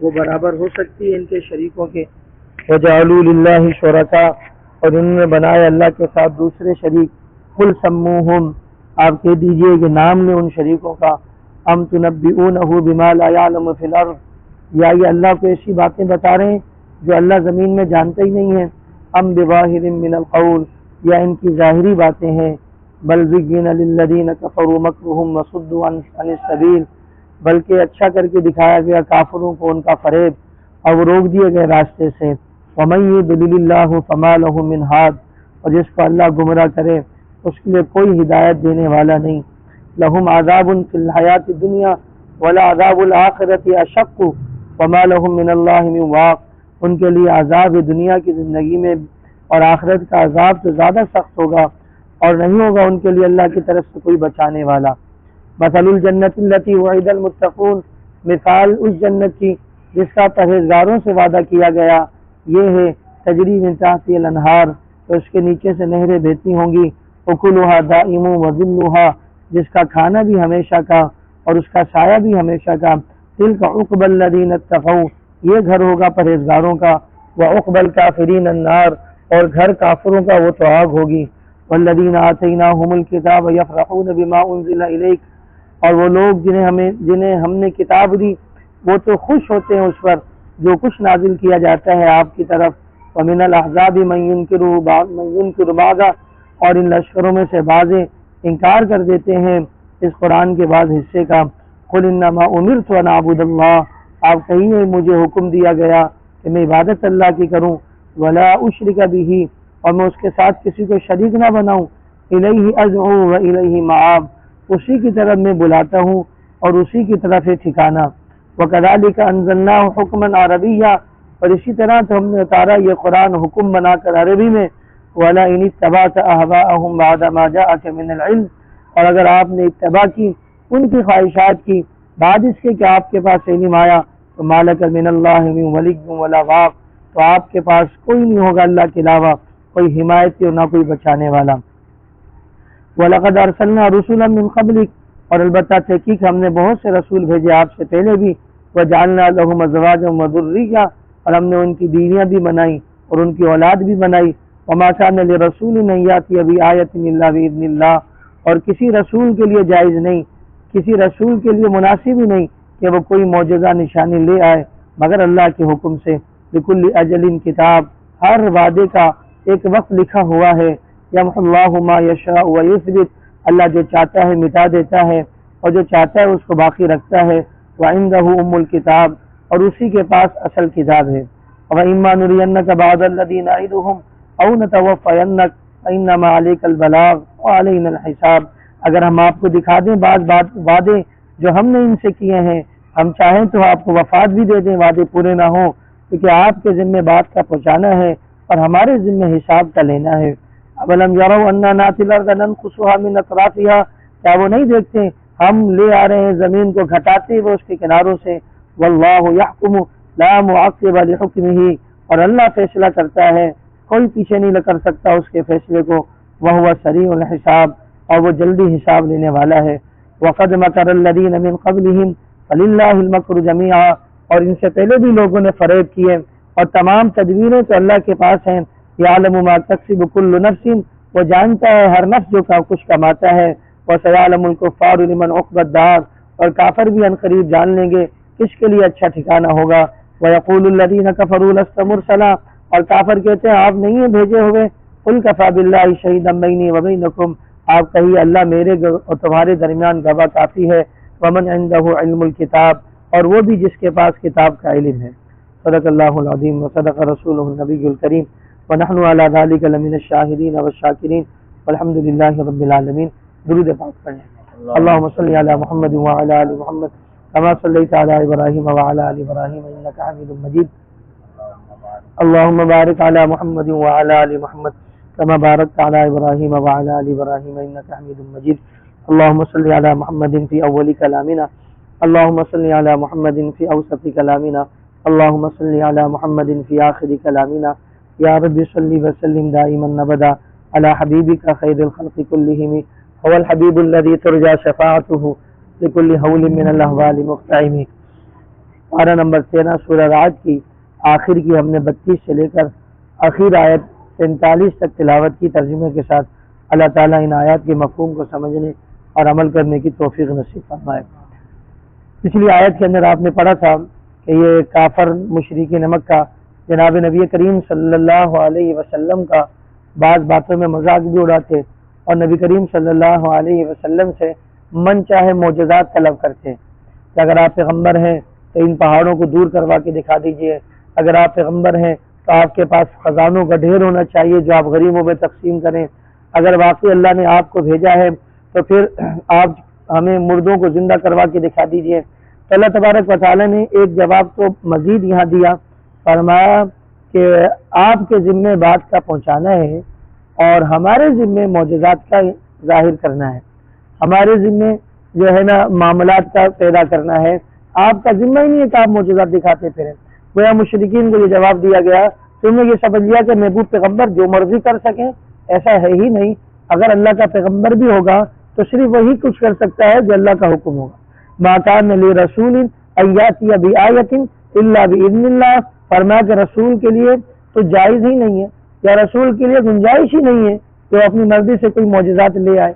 وہ برابر ہو سکتی ہے ان کے شریکوں کے؟ وجعلوا للہ شرکاء، اور انہوں نے بنائے اللہ کے ساتھ دوسرے شریک. قل سموہم، آپ کہہ دیجئے کہ نام لیں ان شریکوں کا. ام تنبئونہ بما لا یعلم فی الارض، یا یہ اللہ کو ایسی باتیں بتا رہے ہیں جو اللہ زمین میں جانتا ہی نہیں ہے. ام بظاہر من القول، یا ان کی ظاہری باتیں ہیں. بل زین للذین کفروا مکرہم وصدوا عن السبیل، بلکہ اچھا کر کے دکھایا گیا کافروں کو ان کا فریب اور وہ روک دیے گئے راستے سے. ومن یضلل اللہ فما لہ من ہاد، اور جس کو اللہ گمراہ کرے اس کے لیے کوئی ہدایت دینے والا نہیں. لہم عذاب فی الحیات الدنیا ولعذاب الآخرۃ اشق وما لہم من اللہ من واق، ان کے لیے عذاب دنیا کی زندگی میں اور آخرت کا عذاب تو زیادہ سخت ہوگا، اور نہیں ہوگا ان کے لیے اللہ کی طرف سے کوئی بچانے والا. مثل الجنت التی وعد المتقون، مثال اس جنت کی جس کا پرہیزگاروں سے وعدہ کیا گیا یہ ہے. تجری من تحتها الانہار، تو اس کے نیچے سے نہریں بہتی ہوں گی. اکلھا دائم وظلھا، جس کا کھانا بھی ہمیشہ کا اور اس کا سایہ بھی ہمیشہ کا. تلک عقبی الذین اتقوا، یہ گھر ہوگا پرہیزگاروں کا. وعقبی الکافرین النار، اور گھر کافروں کا وہ تو آگ ہوگی. والذین آتیناہم الکتاب یفرحون بما انزل الیک، اور وہ لوگ جنہیں ہم نے کتاب دی وہ تو خوش ہوتے ہیں اس پر جو کچھ نازل کیا جاتا ہے آپ کی طرف. ومن الاحزاب من ینکر بعضا، اور ان لشکروں میں سے بعضیں انکار کر دیتے ہیں اس قرآن کے بعض حصے کا. قل انما امرت ان اعبد اللہ، آپ کہیے مجھے حکم دیا گیا کہ میں عبادت اللہ کی کروں. ولا اشرک بہ، اور میں اس کے ساتھ کسی کو شریک نہ بناؤں. الیہ ادعو و الیہ مآب، اسی کی طرف میں بلاتا ہوں اور اسی کی طرف ہے ٹھکانہ. وکذالک انزلناہ حکما عربیا، اور اسی طرح تو ہم نے اتارا یہ قرآن حکم بنا کر عربی میں. وَلَئِنِ اتَّبَعْتَ أَهْوَاءَهُمْ بَعْدَ مَا جَاءَكَ مِنَ الْعِلْمِ، اور اگر آپ نے اتباع کی ان کی خواہشات کی بعد اس کے کہ آپ کے پاس علم آیا، تو مَالَكَ مِنَ اللَّهِ مِنْ وَلِيٍّ وَلَا وَاقٍ، تو آپ کے پاس کوئی نہیں ہوگا اللہ کے علاوہ کوئی حمایتی اور نہ کوئی بچانے والا. وَلَقَدْ أَرْسَلْنَا رُسُلًا مِنْ قَبْلِكَ، اور البتہ تحقیق ہم نے بہت سے رسول بھیجے آپ سے پہلے بھی. وَجَعَلْنَا لَهُمْ أَزْوَاجًا وَذُرِّيَّةً، اور ہم نے ان کی بیویاں بھی بنائی اور ان کی اولاد بھی بنائی. وما كان لرسول ان ياتي بآية الا باذن الله، اور کسی رسول کے لیے جائز نہیں، کسی رسول کے لیے مناسب ہی نہیں کہ وہ کوئی معجزہ نشانی لے آئے مگر اللہ کے حکم سے. لكل اجل کتاب، ہر وعدے کا ایک وقت لکھا ہوا ہے. يمحو الله ما يشاء ويثبت، اللہ جو چاہتا ہے مٹا دیتا ہے اور جو چاہتا ہے اس کو باقی رکھتا ہے. وعنده ام الکتاب، اور اسی کے پاس اصل کتاب ہے. وإما نرينك بعض الذي نعدهم او نتوفینک فانما علیک البلاغ وعلینا الحساب، اگر ہم آپ کو دکھا دیں بعض وعدے جو ہم نے ان سے کیے ہیں، ہم چاہیں تو آپ کو وفات بھی دے دیں وعدے پورے نہ ہوں، کیونکہ آپ کے ذمہ بات کا پہنچانا ہے اور ہمارے ذمہ حساب کا لینا ہے. اولم یروا انا ناتی الارض ننقصها من اطرافها، کیا وہ نہیں دیکھتے ہم لے آ رہے ہیں زمین کو گھٹاتے ہوئے اس کے کناروں سے. واللہ یحکم لا معقب لحکمہ، اور اللہ فیصلہ کرتا ہے کوئی پیچھے نہیں کر سکتا اس کے فیصلے کو. وہو سریع الحساب، اور وہ جلدی حساب لینے والا ہے. وقد مکر الذین من قبلہم فللہ المکر جمیعا، اور ان سے پہلے بھی لوگوں نے فریب کیے اور تمام تدبیریں تو اللہ کے پاس ہیں. یعلم ما تکسب کل نفس، وہ جانتا ہے ہر نفس جو کچھ کماتا ہے. وسیعلم الکفار لمن عقبی الدار، اور کافر بھی ان قریب جان لیں گے کس کے لیے اچھا ٹھکانہ ہوگا. ویقول الذین کفروا لست مرسلا، اور کافر کہتے ہیں آپ نہیں ہیں بھیجے ہوئے. قل کفی باللہ شہیدا بینی وبینکم، آپ کہیے اللہ میرے اور تمہارے درمیان گواہ کافی ہے. ومن عنده علم الکتاب، اور وہ بھی جس کے پاس کتاب کا علم ہے. صدق اللہ العظیم وصدق رسولہ النبی الکریم ونحن علی ذلک لمن الشاہدین والشاکرین والحمد للہ رب العالمین. درود پاک پڑھیں. اللہم صلی علی محمد وعلی آل محمد کما صلیت علی ابراہیم وعلی آل ابراہیم انک حمید مجید. اللهم بارك على محمد وعلى آل محمد كما باركت على إبراهيم وعلى آل إبراهيم إنك حميد مجيد. اللهم صل على محمد في أول كلامنا، اللهم صل على محمد في أوسط كلامنا، اللهم صل على محمد في آخر كلامنا. يا رب صل وسلم دائما أبدا على حبيبك خير الخلق كلهم، هو الحبيب الذي ترجى شفاعته لكل هول من الأهوال مقتحم. پارہ نمبر 13 سورہ رعد کی آخر کی ہم نے 32 سے لے کر آخر آیت 43 تک تلاوت کی ترجمے کے ساتھ۔ اللہ تعالیٰ ان آیات کے مفہوم کو سمجھنے اور عمل کرنے کی توفیق نصیب فرمائے۔ پچھلی آیت کے اندر آپ نے پڑھا تھا کہ یہ کافر مشرکین مکہ جناب نبی کریم صلی اللہ علیہ وسلم کا بعض باتوں میں مذاق بھی اڑاتے اور نبی کریم صلی اللہ علیہ وسلم سے من چاہے معجزات طلب کرتے کہ اگر آپ پیغمبر ہیں تو ان پہاڑوں کو دور کروا کے دکھا دیجئے، اگر آپ پیغمبر ہیں تو آپ کے پاس خزانوں کا ڈھیر ہونا چاہیے جو آپ غریبوں میں تقسیم کریں، اگر واقعی اللہ نے آپ کو بھیجا ہے تو پھر آپ ہمیں مردوں کو زندہ کروا کے دکھا دیجئے۔ تو اللہ تبارک و تعالیٰ نے ایک جواب تو مزید یہاں دیا، فرمایا کہ آپ کے ذمہ بات کا پہنچانا ہے اور ہمارے ذمہ معجزات کا ظاہر کرنا ہے، ہمارے ذمہ جو ہے نا معاملات کا پیدا کرنا ہے، آپ کا ذمہ ہی نہیں ہے کہ آپ معجزات دکھاتے پھریں۔ گویا مشرکین کو یہ جواب دیا گیا، تم نے یہ سمجھ لیا کہ محبوب پیغمبر جو مرضی کر سکیں، ایسا ہے ہی نہیں۔ اگر اللہ کا پیغمبر بھی ہوگا تو صرف وہی کچھ کر سکتا ہے جو اللہ کا حکم ہوگا۔ ما کان لرسول ان یاتی بآیۃ الا باذن اللہ، فرمایا کہ رسول کے لیے تو جائز ہی نہیں ہے یا رسول کے لیے گنجائش ہی نہیں ہے کہ وہ اپنی مرضی سے کوئی معجزات لے آئے۔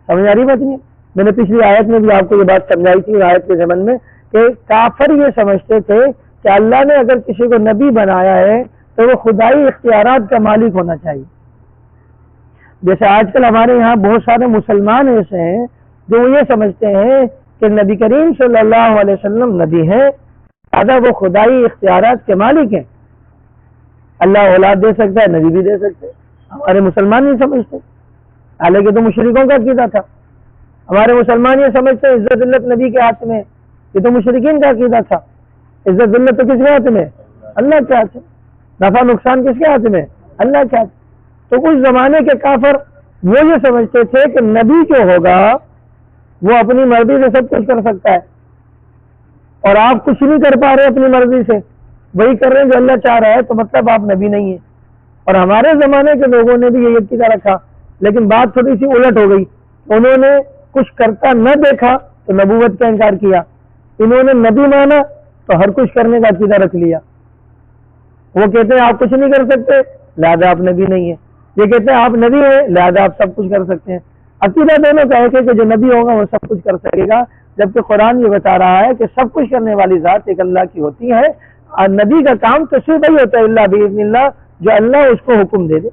سمجھ آ رہی بات نہیں؟ میں نے پچھلی آیت میں بھی آپ کو یہ بات سمجھائی تھی، آیت کے ضمن میں، کہ کافر یہ سمجھتے تھے کہ اللہ نے اگر کسی کو نبی بنایا ہے تو وہ خدائی اختیارات کا مالک ہونا چاہیے۔ جیسے آج کل ہمارے یہاں بہت سارے مسلمان ایسے ہیں جو وہ یہ سمجھتے ہیں کہ نبی کریم صلی اللہ علیہ وسلم نبی ہے، لہٰذا وہ خدائی اختیارات کے مالک ہیں، اللہ اولاد دے سکتا ہے، نبی بھی دے سکتے۔ ہمارے مسلمان نہیں سمجھتے، حالانکہ تو مشرکوں کا عقیدہ تھا۔ ہمارے مسلمان یہ سمجھتے ہیں عزت ذلت نبی کے ہاتھ میں، یہ تو مشرکین کا عقیدہ تھا۔ عزت ذلت تو کس کے ہاتھ میں؟ اللہ کے ہاتھ میں۔ نفع نقصان کس کے ہاتھ میں؟ اللہ کے ہاتھ میں۔ تو اس زمانے کے کافر وہ یہ سمجھتے تھے کہ نبی جو ہوگا وہ اپنی مرضی سے سب کچھ کر سکتا ہے اور آپ کچھ نہیں کر پا رہے اپنی مرضی سے، وہی کر رہے ہیں جو اللہ چاہ رہا ہے، تو مطلب آپ نبی نہیں ہیں۔ اور ہمارے زمانے کے لوگوں نے بھی یہ عقیدہ رکھا، لیکن بات تھوڑی سی الٹ ہو گئی۔ انہوں نے کچھ کرتا نہ دیکھا تو نبوت کا انکار کیا، انہوں نے نبی مانا تو ہر کچھ کرنے کا عقیدہ رکھ لیا۔ وہ کہتے ہیں آپ کچھ نہیں کر سکتے لہذا آپ نبی نہیں ہیں، یہ کہتے ہیں آپ نبی ہیں لہذا آپ سب کچھ کر سکتے ہیں۔ عقیدہ دونوں کا ہے کہ جو نبی ہوگا وہ سب کچھ کر سکے گا، جبکہ قرآن یہ بتا رہا ہے کہ سب کچھ کرنے والی ذات ایک اللہ کی ہوتی ہے، اور نبی کا کام تو صرف وہی ہوتا ہے اللہ باذن اللہ، جو اللہ اس کو حکم دے دے۔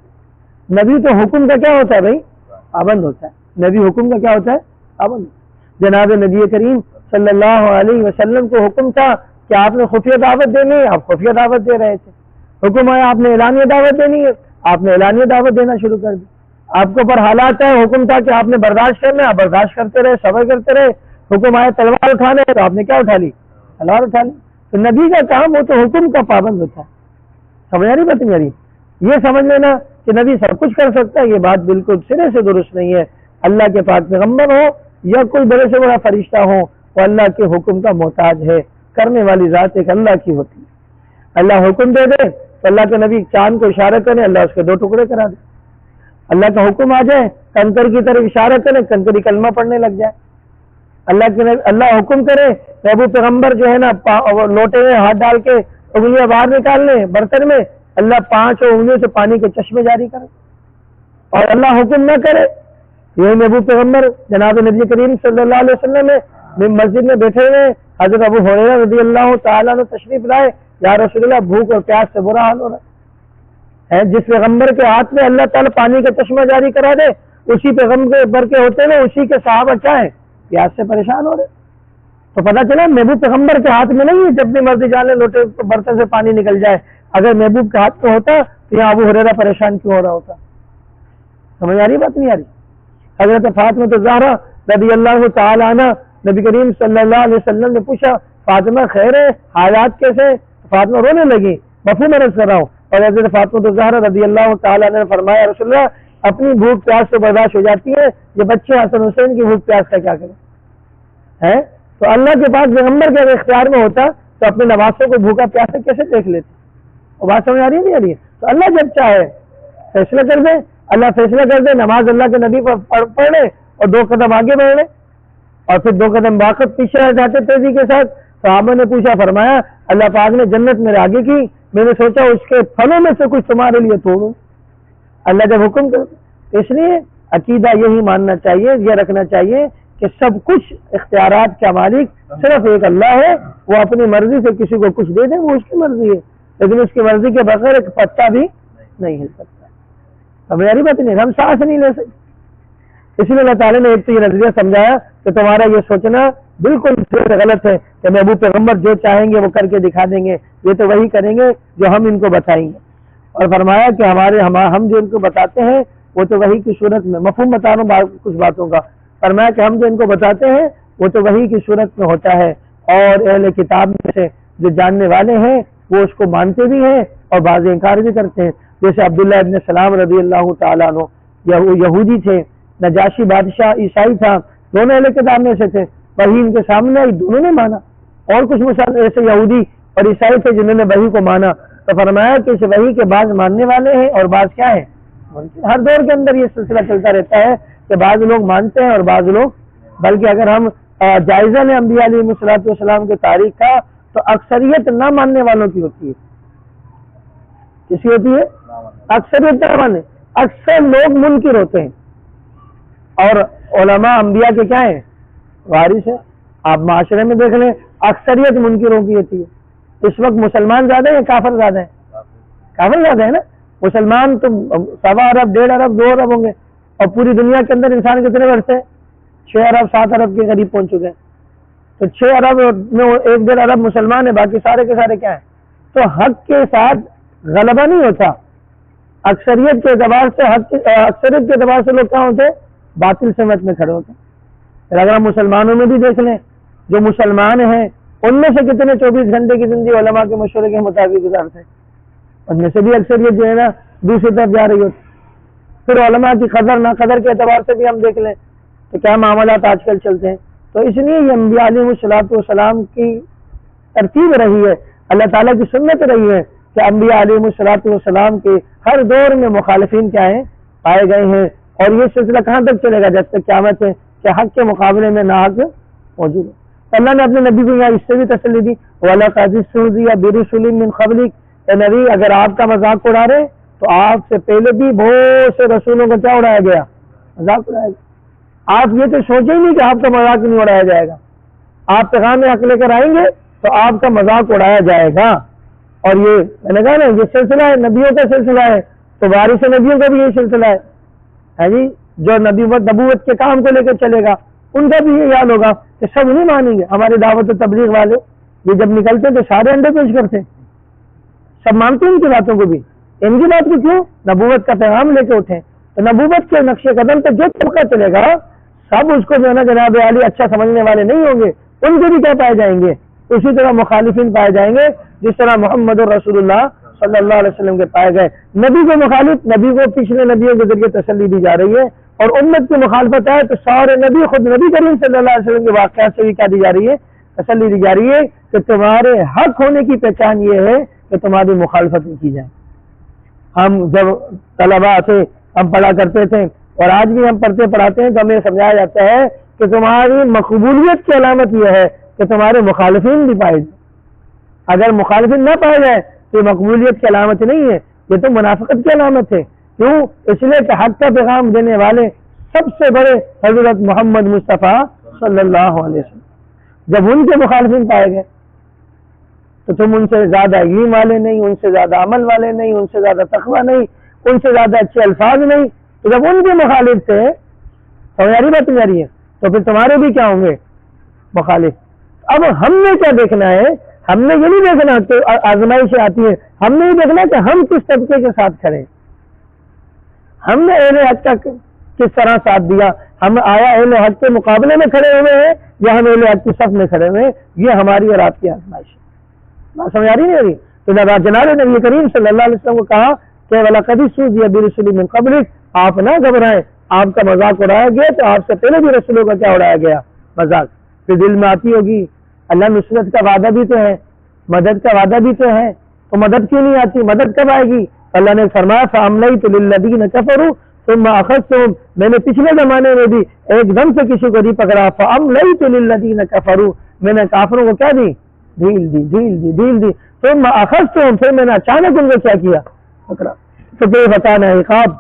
نبی تو حکم کا کیا ہوتا ہے بھائی؟ پابند ہوتا ہے۔ نبی حکم کا کیا ہوتا ہے؟ پابند۔ جناب نبی کریم صلی اللہ علیہ وسلم کو حکم تھا کہ آپ نے خفیہ دعوت دینی ہے، آپ خفیہ دعوت دے رہے تھے۔ حکم آیا آپ نے اعلانیہ دعوت دینی ہے، آپ نے اعلانیہ دعوت دینا شروع کر دی۔ آپ کو پر حالات ہے، حکم تھا کہ آپ نے برداشت کرنا، آپ برداشت کرتے رہے، صبر کرتے رہے۔ حکم آیا تلوار اٹھانے تو آپ نے کیا اٹھا لی؟ تلوار اٹھا لی۔ تو نبی کا کام وہ تو حکم کا پابند ہوتا ہے۔ سمجھ آ رہی بات میری؟ یہ سمجھ لینا کہ نبی سب کچھ کر سکتا ہے، یہ بات بالکل سرے سے درست نہیں ہے۔ اللہ کے پاک پیغمبر ہو یا کوئی بڑے سے بڑا فرشتہ ہو، وہ اللہ کے حکم کا محتاج ہے، کرنے والی ذات ایک اللہ کی ہوتی ہے۔ اللہ حکم دے دے تو اللہ کے نبی چاند کو اشارہ کرے، اللہ اس کے 2 ٹکڑے کرا دے۔ اللہ کا حکم آ جائے کنکر کی طرف اشارہ کرے، کنکری کلمہ پڑھنے لگ جائے۔ اللہ حکم کرے ابو پیغمبر جو ہے نا لوٹے میں ہاتھ ڈال کے انگلیاں باہر نکال لیں برتن میں، اللہ 5 انگلیوں سے پانی کے چشمے جاری کرے۔ اور اللہ حکم نہ کرے، یہ ابو پیغمبر جناب نبی کریم صلی اللہ علیہ وسلم میں مسجد میں بیٹھے ہوئے حضرت ابو ہریرہ رضی اللہ تعالیٰ عنہ تشریف لائے، یا رسول اللہ بھوک اور پیاس سے برا حال ہو رہا ہے۔ جس پیغمبر کے ہاتھ میں اللہ تعالیٰ پانی کا چشمہ جاری کرا دے، اسی پیغمبر کے ہوتے ہوئے اسی کے صحابہ کیا ہے؟ پیاس سے پریشان ہو رہے۔ تو پتہ چلا محبوب پیغمبر کے ہاتھ میں نہیں ہے جب بھی مرضی جانے لوٹے برتن سے پانی نکل جائے۔ اگر محبوب کے ہاتھ میں ہوتا تو یہاں ابو ہریرہ پریشان کیوں ہو رہا ہوتا؟ سمجھ آ رہی بات نہیں آ رہی؟ حضرت فاطمہ الزہرا رضی اللہ تعالیٰ عنہ نبی کریم صلی اللہ علیہ وسلم نے پوچھا فاطمہ خیر ہے، حالات کیسے؟ فاطمہ رونے لگی، مفہوم عرض کر رہا ہوں۔ اور حضرت فاطمہ الزہرا رضی اللہ تعالیٰ عنہ نے فرمایا رسول اللہ اپنی بھوک پیاس سے برداشت ہو جاتی ہے، یہ بچے حسن حسین کی بھوک پیاس کا کیا کریں؟ تو اللہ کے پاس پیغمبر کے اختیار میں ہوتا تو اپنے نواسوں کو بھوکا پیاسے کیسے دیکھ لیتے؟ اور بات سمجھ آ رہی ہے نہیں آ رہی ہے؟ تو اللہ جب چاہے فیصلہ کر دے، اللہ فیصلہ کر دے نماز اللہ کے نبی پر پڑھ لے اور 2 قدم آگے بڑھ لے، اور پھر 2 قدم واقف پیچھے رہ جاتے تیزی کے ساتھ، صحابہ نے پوچھا، فرمایا اللہ پاک نے جنت میرے آگے کی، میں نے سوچا اس کے پھلوں میں سے کچھ تمہارے لیے توڑوں، اللہ جب حکم کر۔ اس لیے عقیدہ یہی ماننا چاہیے، یہ رکھنا چاہیے کہ سب کچھ اختیارات کا مالک صرف ایک اللہ ہے، وہ اپنی مرضی سے کسی کو کچھ دے دے، وہ اس کی مرضی ہے، لیکن اس کی مرضی کے بغیر ایک پتا بھی نہیں ہل سکتا۔ ہماری بات نہیں، ہم سانس نہیں لے سکتے۔ اس لیے اللہ تعالیٰ نے ایک تو یہ نظریہ سمجھایا کہ تمہارا یہ سوچنا بالکل غلط ہے کہ محبوب پیغمبر جو چاہیں گے وہ کر کے دکھا دیں گے، یہ تو وہی کریں گے جو ہم ان کو بتائیں گے، اور فرمایا کہ ہم جو ان کو بتاتے ہیں وہ تو وہی کی صورت میں، مفہوم بتا رہا ہوں کچھ باتوں کا، فرمایا کہ ہم جو ان کو بتاتے ہیں وہ تو وہی کی صورت میں ہوتا ہے، اور اہل کتاب میں سے جو جاننے والے ہیں وہ اس کو مانتے بھی ہیں اور بعض انکار بھی کرتے ہیں، جیسے عبداللہ ابن سلام رضی اللہ تعالیٰ عنہ، یہودی تھے، نجاشی بادشاہ عیسائی تھا، دونوں اہل کتاب میں سے تھے، وہی ان کے سامنے آئی، دونوں نے مانا، اور کچھ مثال ایسے یہودی اور عیسائی تھے جنہوں نے وحی کو مانا، تو فرمایا کہ اس وحی کے بعض ماننے والے ہیں اور بعض کیا ہیں، ہر دور کے اندر یہ سلسلہ چلتا رہتا ہے کہ بعض لوگ مانتے ہیں اور بعض لوگ، بلکہ اگر ہم جائزہ لیں انبیاء علیہ الصلوۃ والسلام کی تاریخ کا تو اکثریت نہ ماننے والوں کی ہوتی ہے، کسی ہوتی ہے اکثریت نہ ماننے، اکثر لوگ منکر ہوتے ہیں، اور علماء انبیاء کے کیا ہیں، وارث ہیں۔ آپ معاشرے میں دیکھ لیں اکثریت منکروں کی ہوتی ہے۔ اس وقت مسلمان زیادہ ہیں یا کافر زیادہ ہیں؟ کافر زیادہ ہے نا، مسلمان تو 1.25 ارب 1.5 ارب 2 ارب ہوں گے، اور پوری دنیا کے اندر انسان کتنے بڑھتے ہیں؟ 6 ارب 7 ارب کے قریب پہنچ چکے ہیں، تو 6 ارب میں 1.5 ارب مسلمان ہیں، باقی سارے کے سارے کیا ہیں؟ تو حق کے ساتھ غلبہ نہیں ہوتا، اکثریت کے اعتبار سے اکثریت کے اعتبار سے لوگ کیا ہوتے ہیں؟ باطل سمت میں کھڑے ہوتے ہیں۔ پھر اگر ہم مسلمانوں میں بھی دیکھ لیں، جو مسلمان ہیں ان میں سے کتنے 24 گھنٹے کی زندگی علماء کے مشورے کے مطابق گزارتے ہیں، ان میں سے بھی اکثریت جو ہے نا دوسری طرف جا رہی ہوتی۔ پھر علماء کی قدر نہ قدر کے اعتبار سے بھی ہم دیکھ لیں تو کیا معاملات آج کل چلتے ہیں۔ تو اس لیے یہ انبیاء علیہ الصلوۃ والسلام کی ترتیب رہی ہے، اللہ تعالیٰ کی سنت رہی ہے کہ انبیاء علیہ الصلوۃ والسلام کے ہر دور میں مخالفین کیا ہیں، پائے گئے ہیں، اور یہ سلسلہ کہاں تک چلے گا؟ جب تک قیامت ہے کہ حق کے مقابلے میں ناحق موجود ہے۔ اللہ نے اپنے نبی کو یہاں اس سے بھی تسلی دی، وَلَقَدِ اسْتُهْزِئَ بِرُسُلٍ مِّن قَبْلِكَ، اے نبی اگر آپ کا مذاق اڑا رہے تو آپ سے پہلے بھی بہت سے رسولوں کو کیا اڑایا گیا؟ مذاق اڑایا گیا۔ آپ یہ تو سوچیں ہی نہیں کہ آپ کا مذاق نہیں اڑایا جائے گا، آپ پیغام حق لے کر آئیں گے تو آپ کا مذاق اڑایا جائے گا۔ اور یہ میں نے کہا نا یہ سلسلہ ہے، نبیوں کا سلسلہ ہے، تو وارث نبیوں کا بھی یہ سلسلہ ہے جی، جو نبوت کے کام کو لے کر چلے گا ان کا بھی یہ حال ہوگا کہ سب نہیں مانیں گے۔ ہمارے دعوت و تبلیغ والے یہ جب نکلتے تو سارے انڈے پیش کرتے، سب مانتے ہیں ان کی باتوں کو بھی، ان کی بات کو کیوں؟ نبوت کا پیغام لے کے اٹھیں، تو نبوت کے نقش قدم پہ جو طبقہ چلے گا سب اس کو جو ہے نا جناب عالی اچھا سمجھنے والے نہیں ہوں گے، ان کے بھی کیا پائے جائیں گے؟ اسی طرح مخالفین پائے جائیں گے، جس طرح محمد رسول اللہ صلی اللہ علیہ وسلم کے پائے گئے۔ نبی کو مخالف، نبی کو پچھلے نبیوں کے ذریعے تسلی دی جا رہی ہے، اور امت کی مخالفت ہے تو سارے نبی، خود نبی کریم صلی اللہ علیہ وسلم کے واقعات سے بھی کیا دی جا رہی ہے؟ تسلی دی جا رہی ہے کہ تمہارے حق ہونے کی پہچان یہ ہے کہ تمہاری مخالفت کی جائے۔ ہم جب طلباء تھے ہم پڑھا کرتے تھے، اور آج بھی ہم پڑھتے پڑھاتے ہیں تو ہمیں سمجھایا جاتا ہے کہ تمہاری مقبولیت کی علامت یہ ہے کہ تمہارے مخالفین بھی پائے جائیں۔ اگر مخالفین نہ پائے جائے تو یہ مقبولیت کی علامت نہیں ہے، یہ تو منافقت کی علامت ہے۔ کیوں؟ اس لیے کہ حق کا پیغام دینے والے سب سے بڑے حضرت محمد مصطفیٰ صلی اللہ علیہ وسلم، جب ان کے مخالفین پائے گئے تو تم ان سے زیادہ علم والے نہیں، ان سے زیادہ عمل والے نہیں، ان سے زیادہ تقویٰ نہیں، ان سے زیادہ اچھے الفاظ نہیں، تو جب ان کے مخالف تھے سمجھاری بات جاری ہے تو پھر تمہارے بھی کیا ہوں گے؟ مخالف۔ اب ہم نے کیا دیکھنا ہے؟ ہم نے یہ نہیں دیکھنا کہ آزمائشیں آتی ہیں، ہم نے یہ دیکھنا کہ ہم کس طبقے کے ساتھ کھڑے، ہم نے اہل حق کا کس طرح ساتھ دیا، ہم آیا اہل حق کے مقابلے میں کھڑے ہوئے ہیں یا ہم اہل حق کی صف میں کھڑے ہوئے ہیں، یہ ہماری اور آپ کی آزمائش ہے۔ سمجھ آ رہی نہیں آ رہی؟ تو جناب نبی کریم صلی اللہ علیہ وسلم کو کہا کہ وَلَقَدِ اسْتُهْزِئَ بِرُسُلٍ مِّن قَبْلِكَ، آپ نہ گھبرائیں، آپ کا مذاق اڑایا گیا تو آپ سے پہلے بھی رسولوں کا کیا اڑایا گیا؟ مذاق۔ پھر دل میں آتی ہوگی اللہ نصرت کا وعدہ بھی تو ہے، مدد کا وعدہ بھی تو ہے، تو مدد کیوں نہیں آتی؟ مدد کب آئے گی؟ اللہ نے فرمایا فَأَمْلَيْتُ لِلَّذِينَ كَفَرُوا ثُمَّ أَخَذْتُهُمْ، میں نے پچھلے زمانے میں بھی ایک دم سے کسی کو نہیں پکڑا، فَأَمْلَيْتُ لِلَّذِينَ كَفَرُوا، میں نے کافروں کو کیا دی؟ ڈھیل دی ڈھیل دی ڈھیل دی. ثم اخذتهم، پھر میں نے اچانک ان کو کیا کیا؟ پکڑا. تو پھر بتانا ہے عقاب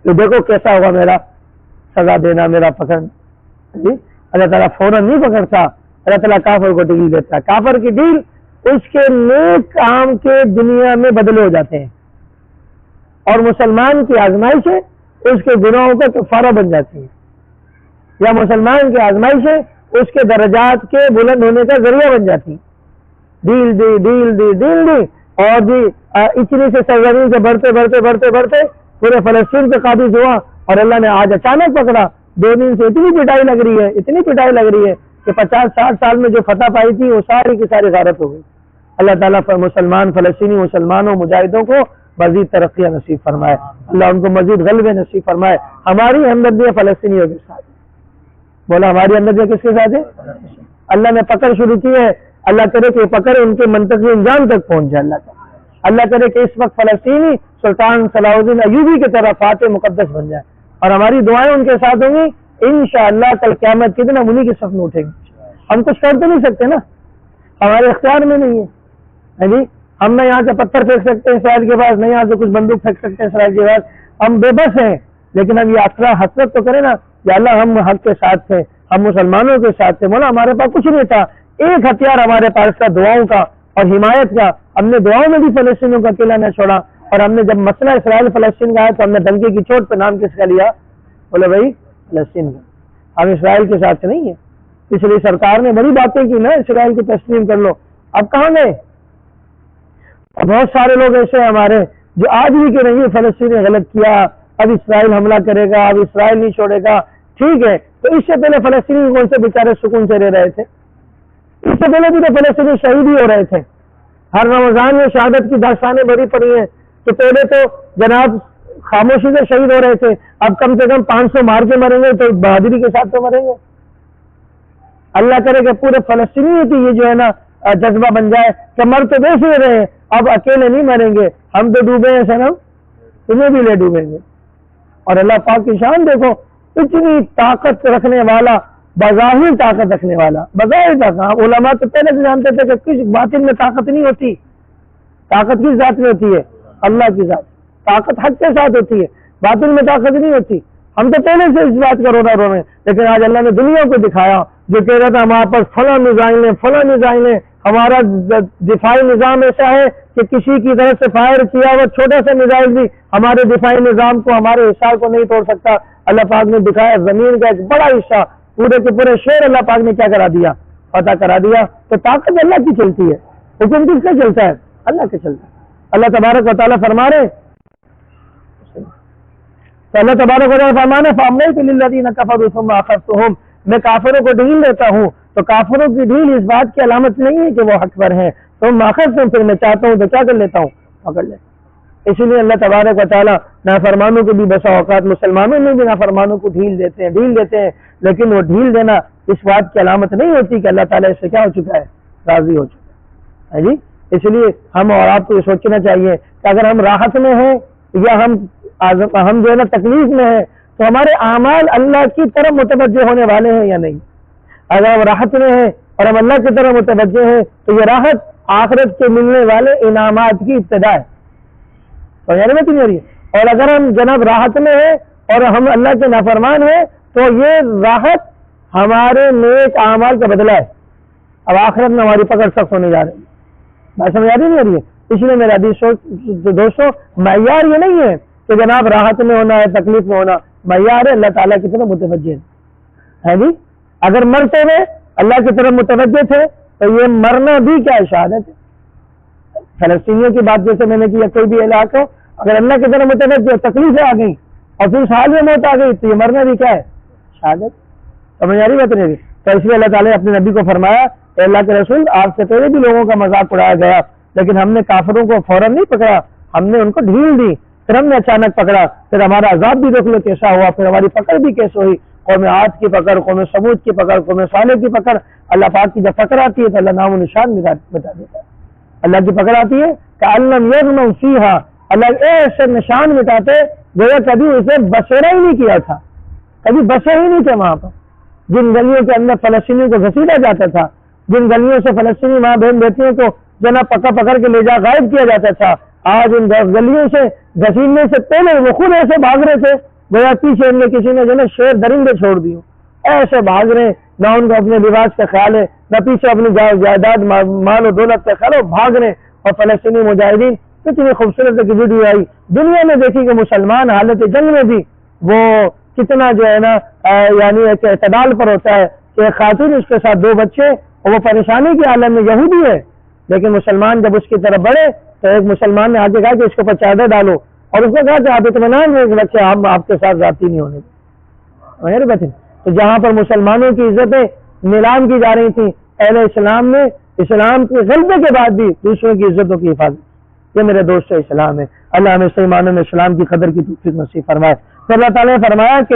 کہ دیکھو کیسا ہوگا میرا سزا دینا، میرا پکڑ. جی اللہ تعالیٰ فوراً نہیں پکڑتا، اللہ تعالیٰ کافر کو ڈھیل دیتا ہے. کافر کی ڈھیل اس کے نیک کام کے دنیا میں بدلے ہو جاتے ہیں، اور مسلمان کی آزمائشیں اس کے گناہوں کا کفارہ بن جاتی ہیں، یا مسلمان کی آزمائشیں اس کے درجات کے بلند ہونے کا ذریعہ بن جاتی ہیں. ڈھیل دی ڈھیل دی ڈھیل دی، اور جی اتنی سے سرزمین سے بڑھتے بڑھتے بڑھتے بڑھتے پورے فلسطین پہ قابض ہوا، اور اللہ نے آج اچانک پکڑا. 2 دن سے اتنی پٹائی لگ رہی ہے، اتنی پٹائی لگ رہی ہے کہ 50-60 سال میں جو فتح پائی تھی وہ ساری کی ساری غارت ہو گئی. اللہ تعالیٰ مسلمان فلسطینی مسلمانوں مجاہدوں کو مزید ترقیاں نصیب فرمائے، اللہ ان کو مزید غلبے نصیب فرمائے. ہماری ہمدردیاں فلسطینیوں کے ساتھ. بولا ہماری ہمدردیاں کس کے ساتھ ہے؟ اللہ نے پکڑ شروع کی ہے، اللہ کرے کہ پکڑ ان کے منطقی انجام تک پہنچ جائے. اللہ کرے کہ اس وقت فلسطینی سلطان صلاح الدین ایوبی کی طرح فاتح مقدس بن جائے، اور ہماری دعائیں ان کے ساتھ ہوں گی انشاءاللہ. کل قیامت کے دن ہم انہی کے صف میں اٹھیں گے. ہم کچھ کر تو نہیں سکتے نا، ہمارے اختیار میں نہیں ہے جی. ہم نہ یہاں سے پتھر پھینک سکتے ہیں اسرائیل کے پاس، نہ یہاں سے کچھ بندوق پھینک سکتے ہیں اسرائیل کے پاس. ہم بے بس ہیں، لیکن ہم یہ حسرت تو کریں نا یا اللہ ہم حق کے ساتھ تھے، ہم مسلمانوں کے ساتھ تھے. مولا ہمارے پاس کچھ نہیں تھا، ایک ہتھیار ہمارے پاس تھا دعاؤں کا اور حمایت کا. ہم نے دعاؤں میں بھی فلسطینیوں کا اکیلا نہ چھوڑا، اور ہم نے جب مسئلہ اسرائیل فلسطین کا آیا تو ہم نے دھمکی کی چوٹ پہ نام کس کا لیا؟ بولے بھائی فلسطین کا. ہم اسرائیل کے ساتھ نہیں ہیں. پچھلی سرکار نے بڑی باتیں کی نا، اسرائیل کو تسلیم کر لو. اب کہاں گئے؟ بہت سارے لوگ ایسے ہیں ہمارے جو آج بھی کہ نہیں فلسطین نے غلط کیا، اب اسرائیل حملہ کرے گا، اب اسرائیل نہیں چھوڑے گا. ٹھیک ہے، تو اس سے پہلے فلسطینی کون سے بیچارے سکون سے رہ رہے تھے؟ اس سے پہلے بھی تو فلسطینی شہید ہی ہو رہے تھے. ہر رمضان میں شہادت کی داستانیں بڑی پڑی ہیں. تو پہلے تو جناب خاموشی سے شہید ہو رہے تھے، اب کم سے کم 500 مار کے مریں گے تو بہادری کے ساتھ تو مریں گے. اللہ کرے کہ پورے فلسطینی کی یہ جو ہے نا جذبہ بن جائے کہ مر تو ویسے ہی رہے، اب اکیلے نہیں مریں گے، ہم تو ڈوبے ہیں سنم، تمہیں بھی لے ڈوبیں گے. اور اللہ پاک کی شان دیکھو، اتنی طاقت رکھنے والا، بظاہر طاقت رکھنے والا، بظاہر طاقت. علماء تو پہلے سے جانتے تھے کہ کس باطن میں طاقت نہیں ہوتی. طاقت کس ذات میں ہوتی ہے؟ اللہ کی ذات. طاقت حق کے ساتھ ہوتی ہے، باطن میں طاقت نہیں ہوتی. ہم تو پہلے سے اس بات کا رونا رو رہے ہیں، لیکن آج اللہ نے دنیا کو دکھایا. جو کہہ رہا تھا ہمارے پاس فلاں میزائل ہیں، فلاں میزائل ہیں، ہمارا دفاعی نظام ایسا ہے کہ کسی کی طرف سے فائر کیا ہوا چھوٹا سا میزائل بھی ہمارے دفاعی نظام کو، ہمارے حصار کو نہیں توڑ سکتا. اللہ پاک نے دکھایا زمین کا ایک بڑا حصہ، پورے کے پورے شہر اللہ پاک نے کیا کرا دیا؟ فتح کرا دیا. تو طاقت اللہ کی چلتی ہے، حکم کس کا چلتا ہے؟ اللہ کے چلتا ہے. اللہ تبارک و تعالیٰ فرما رہے، تو اللہ تبارک و تعالیٰ فرمانے فَأَمْلَيْتُ لِلَّذِينَ كَفَرُوا ثُمَّ أَخَذْتُهُمْ، میں کافروں کو ڈھیل دیتا ہوں. تو کافروں کی ڈھیل اس بات کی علامت نہیں ہے کہ وہ حق پر ہیں. ثُمَّ أَخَذْتُهُمْ، پھر میں چاہتا ہوں تو کیا کر لیتا ہوں؟ پکڑ لیتا ہوں. اسی لیے اللہ تبارک و تعالیٰ نافرمانوں کو بھی بسا اوقات مسلمانوں میں بھی نافرمانوں کو ڈھیل دیتے ہیں، لیکن وہ ڈھیل دینا اس بات کی علامت نہیں ہوتی کہ اللہ تعالیٰ اس سے کیا ہو چکا ہے؟ راضی ہو چکا ہے جی. اس لیے ہم اور آپ کو یہ سوچنا چاہیے کہ اگر ہم راحت میں ہیں یا ہم جو ہے نا تکلیف میں ہیں، تو ہمارے اعمال اللہ کی طرف متوجہ ہونے والے ہیں یا نہیں. اگر ہم راحت میں ہیں اور ہم اللہ کی طرف متوجہ ہیں تو یہ راحت آخرت کے ملنے والے انعامات کی ابتدا ہے. اور اگر ہم جناب راحت میں ہیں اور ہم اللہ کے نافرمان ہیں تو یہ راحت ہمارے نیک اعمال کا بدلہ ہے. اب آخرت میں ہماری پکڑ سخت ہونے جا رہی ہے. بات سمجھ آ رہی نہیں آ رہی ہے؟ اس لیے میرا دوستوں معیار یہ نہیں ہے کہ جناب راحت میں ہونا ہے، تکلیف میں ہونا. معیار ہے اللہ تعالیٰ کی طرف متوجہ ہے جی. اگر مرتے ہوئے اللہ کی طرف متوجہ تھے تو یہ مرنا بھی کیا شہادت ہے. فلسطینیوں کی بات جیسے میں نے کی، کوئی بھی علاقہ اگر اللہ کی طرف متوجہ تکلیفیں آ گئی اور پھر اس حال میں موت آ گئی تو یہ مرنا بھی کیا ہے؟ شہادت. سمجھ آ رہی بات نہیں؟ تو اس لیے اللہ تعالیٰ نے اپنے نبی کو فرمایا کہ اللہ کے رسول آپ سے پہلے بھی لوگوں کا مذاق اڑایا گیا، لیکن ہم نے کافروں کو فوراً نہیں پکڑا، ہم نے ان کو ڈھیل دی، پھر ہم نے اچانک پکڑا. پھر ہمارا عذاب بھی دیکھ لو کیسا ہوا، پھر ہماری پکڑ بھی کیسے ہوئی. قوم عاد کی پکڑ، قوم سمود کی پکڑ، قوم صالح کی پکڑ. اللہ پاک کی جب پکڑ آتی ہے تو اللہ نام و نشان بتا دیتا ہے. اللہ کی پکڑ آتی ہے کہ علم یغنم فیہا، اللہ ایسے نشان مٹاتے گویا کبھی اسے بسیرا ہی نہیں کیا تھا، کبھی بسے ہی نہیں تھے وہاں پر. جن گلیوں کے اندر فلسطینیوں کو گھسیٹا جاتا تھا جن گلیوں سے فلسطینی ماں بہن بیٹیوں کو جنا پکڑ کے لے جا غائب کیا جاتا تھا، آج ان گلیوں سے گھسیٹنے سے پہلے وہ خود ایسے بھاگ رہے تھے گویا پیچھے ان کے کسی نے جو ہے شیر درندے چھوڑ دیے، ایسے بھاگ رہے، نہ ان کو اپنے لباس کا خیال ہے، نہ پیچھے اپنی جائیداد مال و دولت کا خیال ہے، بھاگ رہے۔ اور فلسطینی مجاہدین، کتنی خوبصورت کی ویڈیو آئی دنیا میں دیکھی کہ مسلمان حالت جنگ میں بھی وہ کتنا جو ہے نا یعنی ایک اعتدال پر ہوتا ہے کہ ایک خاتون اس کے ساتھ 2 بچے اور وہ پریشانی کی عالم میں یہودی ہے، لیکن مسلمان جب اس کی طرف بڑھے تو ایک مسلمان نے آگے کہا کہ اس کے اوپر چادر ڈالو، اور اس نے کہا کہ آپ اطمینان میں بچے ہم آپ کے ساتھ ذاتی نہیں ہونے گے۔ تو جہاں پر مسلمانوں کی عزتیں نیلام کی جا رہی تھیں، اہل اسلام نے اسلام کے غلبے کے بعد بھی دوسروں کی عزتوں کی حفاظت۔ یہ میرے دوست اسلام ہے، اللہ ہمیں صحیح معنوں میں اسلام کی قدر کی توفیق نصیب فرمائے۔ تو اللہ تعالیٰ نے فرمایا کہ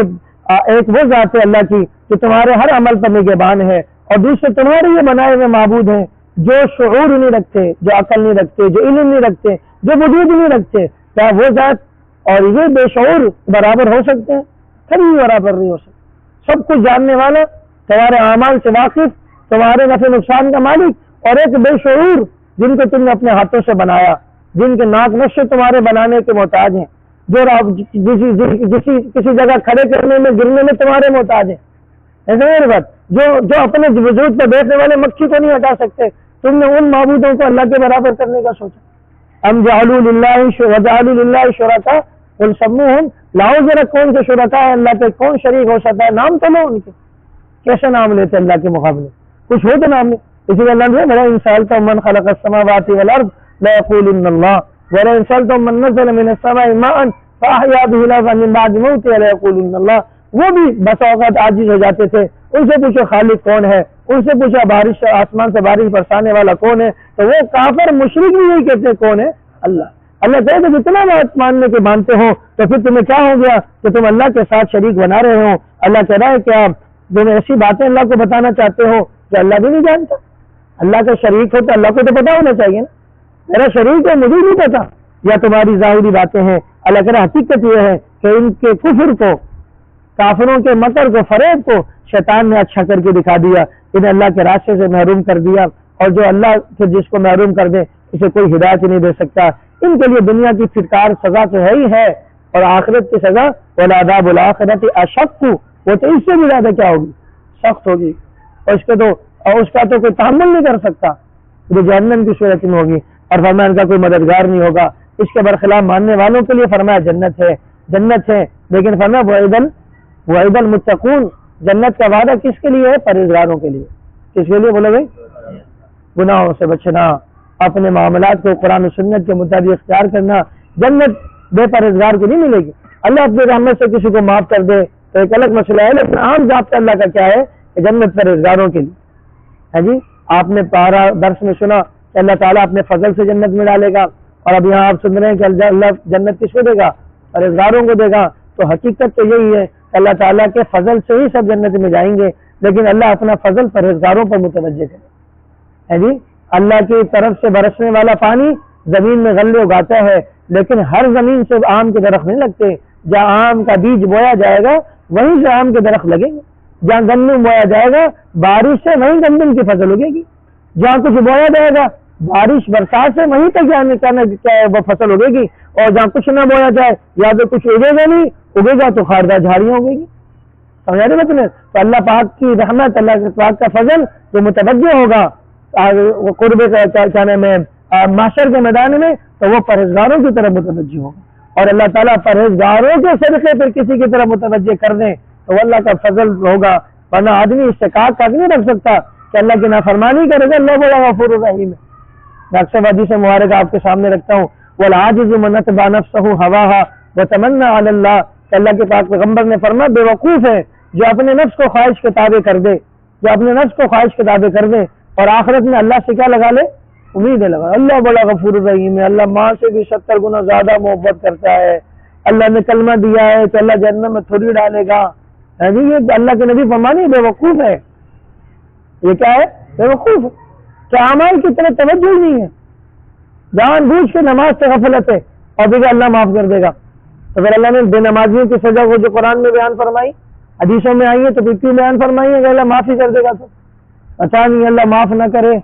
ایک وہ ذات ہے اللہ کی کہ تمہارے ہر عمل پر نگہبان ہے، اور دوسرے تمہارے یہ بنائے ہوئے معبود ہیں جو شعور نہیں رکھتے، جو عقل نہیں رکھتے، جو علم نہیں رکھتے، جو وجود نہیں رکھتے۔ کیا وہ ذات اور یہ بے شعور برابر ہو سکتے ہیں؟ کبھی برابر نہیں ہو سکتے۔ سب کچھ جاننے والا، تمہارے اعمال سے واقف، تمہارے نفع نقصان کا مالک، اور ایک بے شعور جن کو تم نے اپنے ہاتھوں سے بنایا، جن کے ناک نقشے تمہارے بنانے کے محتاج ہیں، جو کسی جگہ کھڑے کرنے میں گرنے میں تمہارے محتاج ہیں، ایسا نہیں بات، جو اپنے وجود پہ بیٹھنے والے مکھی کو نہیں ہٹا سکتے، تم نے ان معبودوں کو اللہ کے برابر کرنے کا سوچا۔ ام جعلوا للہ شرکاء قل سموہم، لاؤ ذرا کون سے شرکاء ہے اللہ کے، کون شریک ہو سکتا ہے، نام تو لو ان کے، کیسے نام لیتے اللہ کے مقابلے، کچھ ہو تو نام لے۔ اسی لیے اللہ نے میرا انسان تو من خلق السماوات والارض ليقولن الله ولئن سألتم من نزل من السماء ماء فأحيا به الأرض من بعد موتها ليقولن الله، وہ بھی بس اوقات عاجز ہو جاتے تھے، ان سے پوچھو خالق کون ہے، ان سے پوچھا بارش آسمان سے بارش برسانے والا کون ہے، تو وہ کافر مشرک بھی یہی کہتے کون ہے، اللہ۔ اللہ کہتے جتنا بات ماننے کے مانتے ہو تو پھر تمہیں کیا ہو گیا کہ تم اللہ کے ساتھ شریک بنا رہے ہو۔ اللہ کہہ رہا ہے کہ آپ تم ایسی باتیں اللہ کو بتانا چاہتے ہو کہ اللہ بھی نہیں جانتا۔ اللہ کا شریک ہو تو اللہ کو تو پتا ہونا چاہیے نا، میرا شریک ہے مجھے نہیں پتا، یا تمہاری ظاہری باتیں ہیں۔ اللہ کہہ رہا حقیقت یہ ہے کہ ان کے کفر کو، کافروں کے مکر کو، فریب کو شیطان نے اچھا کر کے دکھا دیا، انہیں اللہ کے راستے سے محروم کر دیا، اور جو اللہ سے جس کو محروم کر دے اسے کوئی ہدایت نہیں دے سکتا۔ ان کے لیے دنیا کی پھٹکار سزا تو ہے ہی ہے، اور آخرت کی سزا وَلَعَذَابُ الْآخِرَةِ أَشَقُّ، وہ تو اس سے بھی زیادہ کیا ہوگی، سخت ہوگی، اور اس کا تو کوئی تحمل نہیں کر سکتا، جو جہنم کی صورت میں ہوگی۔ اور فرمایا ان کا کوئی مددگار نہیں ہوگا۔ اس کے برخلاف ماننے والوں کے لیے فرمایا جنت ہے، لیکن فرمایا وَعِدَ الْمُتَّقُونَ، جنت کا وعدہ کس کے لیے ہے؟ پرہیزگاروں کے لیے۔ کس کے لیے بولو بھائی؟ گناہوں سے بچنا، اپنے معاملات کو قرآن و سنت کے مطابق اختیار کرنا۔ جنت بے پرہیزگار کو نہیں ملے گی۔ اللہ اپنی رحمت سے کسی کو معاف کر دے تو ایک الگ مسئلہ ہے، لیکن عام ضابطہ اللہ کا کیا ہے کہ جنت پرہیزگاروں کے لیے ہے۔ جی آپ نے پارا درس میں سنا کہ اللہ تعالیٰ اپنے فضل سے جنت میں ڈالے گا، اور اب یہاں آپ سن رہے ہیں کہ اللہ جنت کس کو دے گا؟ پرہیزگاروں کو دے گا۔ تو حقیقت تو یہی ہے کہ اللہ تعالیٰ کے فضل سے ہی سب جنت میں جائیں گے، لیکن اللہ اپنا فضل پرہیزگاروں پر متوجہ کرے۔ جی اللہ کی طرف سے برسنے والا پانی زمین میں غلے اگاتا ہے، لیکن ہر زمین سے آم کے درخت نہیں لگتے۔ جہاں آم کا بیج بویا جائے گا وہیں سے آم کے درخت لگیں گے، جہاں گندم بویا جائے گا بارش سے وہیں گندم کی فصل اگے گی، جہاں کچھ بویا جائے گا بارش برسات سے وہیں تک وہ فصل اگے گی، اور جہاں کچھ نہ بویا جائے یا تو کچھ اگے گا نہیں، اگے گا تو خاردار جھاڑیاں اگے گی۔ سمجھا رہے مطلب؟ تو اللہ پاک کی رحمت، اللہ پاک کا فضل جو متوجہ ہوگا قرب کیا نام ہے معاشر کے میدان میں، تو وہ پرہیزگاروں کی طرف متوجہ ہوگا، اور اللہ تعالیٰ پرہیزگاروں کے صدقے پر کسی کی طرف متوجہ کر دیں تو اللہ کا فضل ہوگا، ورنہ آدمی استقاق تک نہیں رکھ سکتا کہ اللہ کی نافرمانی کرے گا۔ اللہ بڑا غفور الرحیم ہے۔ میں اکثر حدیث مبارکہ آپ کے سامنے رکھتا ہوں، والعاجز من اتبع نفسه هواها وتمنى على الله، کہ اللہ کے پاک پیغمبر نے فرمایا بے وقوف ہے جو اپنے نفس کو خواہش کے تابع کر دے، جو اپنے نفس کو خواہش کے تابع کر دے اور آخرت میں اللہ سے کیا لگا لے؟ امید لگا۔ اللہ بڑا غفور الرحیم ہے، اللہ ماں سے بھی 70 گنا زیادہ محبت کرتا ہے، اللہ نے کلمہ دیا ہے کہ اللہ جہنم میں تھوڑی ڈالے گا۔ یہ اللہ کے نبی فرمانے بے وقوف ہے، یہ کیا ہے؟ بے وقوف ہے کہ اعمال کی طرف توجہ ہی نہیں ہے، جان بوجھ کے نماز سے غفلت ہے، اور دیکھا اللہ معاف کر دے گا۔ تو پھر اللہ نے بے نمازیوں کی سزا کو جو قرآن میں بیان فرمائی، حدیثوں میں آئی ہے، تو پھر کیوں بیان فرمائی ہے کہ اللہ معافی کر دے گا؟ تو پتا نہیں اللہ معاف نہ کرے.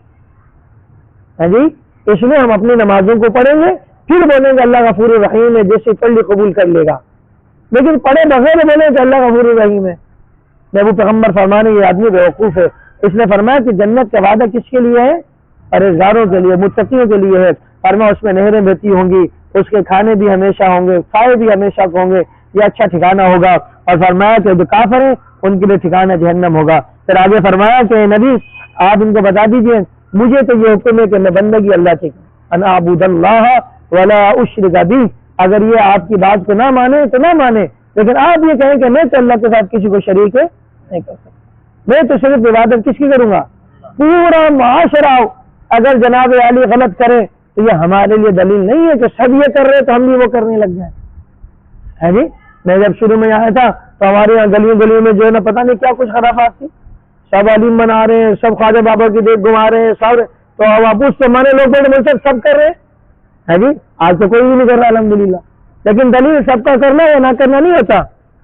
جی اس لیے ہم اپنی نمازوں کو پڑھیں گے پھر بولیں گے اللہ غفور الرحیم ہے، جیسے پڑھ لی قبول کر لے گا. لیکن پڑھے بغیر بولیں کہ اللہ غفور الرحیم ہے. محبوب پیغمبر فرمانے یہ آدمی بیوقوف ہے. اس نے فرمایا کہ جنت کا وعدہ کس کے لیے ہے؟ پرہیزگاروں کے لیے، متقیوں کے لیے ہے. فرمایا اس میں نہریں بہتی ہوں گی، اس کے کھانے بھی ہمیشہ ہوں گے، سائے بھی ہمیشہ ہوں گے، یہ اچھا ٹھکانہ ہوگا. اور فرمایا کہ جو کافر ہیں ان کے لیے ٹھکانہ جہنم ہوگا. پھر آگے فرمایا کہ نبی آپ ان کو بتا دیجئے مجھے تو یہ حکم ہے کہ میں بندگی اللہ کی ان اعبد اللہ ولا اشرک بہ. اگر یہ آپ کی بات کو نہ مانے تو نہ مانے، لیکن آپ یہ کہیں کہ میں تو اللہ کے ساتھ کسی کو شریک نہیں کر سکتا، میں تو صرف عبادت کس کی کروں گا؟ پورا معاشرہ اگر جناب علی غلط کرے تو یہ ہمارے لیے دلیل نہیں ہے کہ سب یہ کر رہے تو ہم بھی وہ کرنے لگ جائیں. ہے جی میں جب شروع میں آیا تھا تو ہمارے یہاں گلیوں گلیوں میں جو ہے نا پتہ نہیں کیا کچھ خرافات تھی، سب علیم بنا رہے ہیں، سب خواجہ بابا کی دیکھ گھما رہے ہیں، سب تو واپس سے ہمارے لوگ بیٹھے سب کر رہے ہیں. ہے جی آج تو کوئی بھی نہیں کر رہا الحمدللہ. لیکن دلیل سب کا کرنا یا نہ کرنا نہیں ہوتا.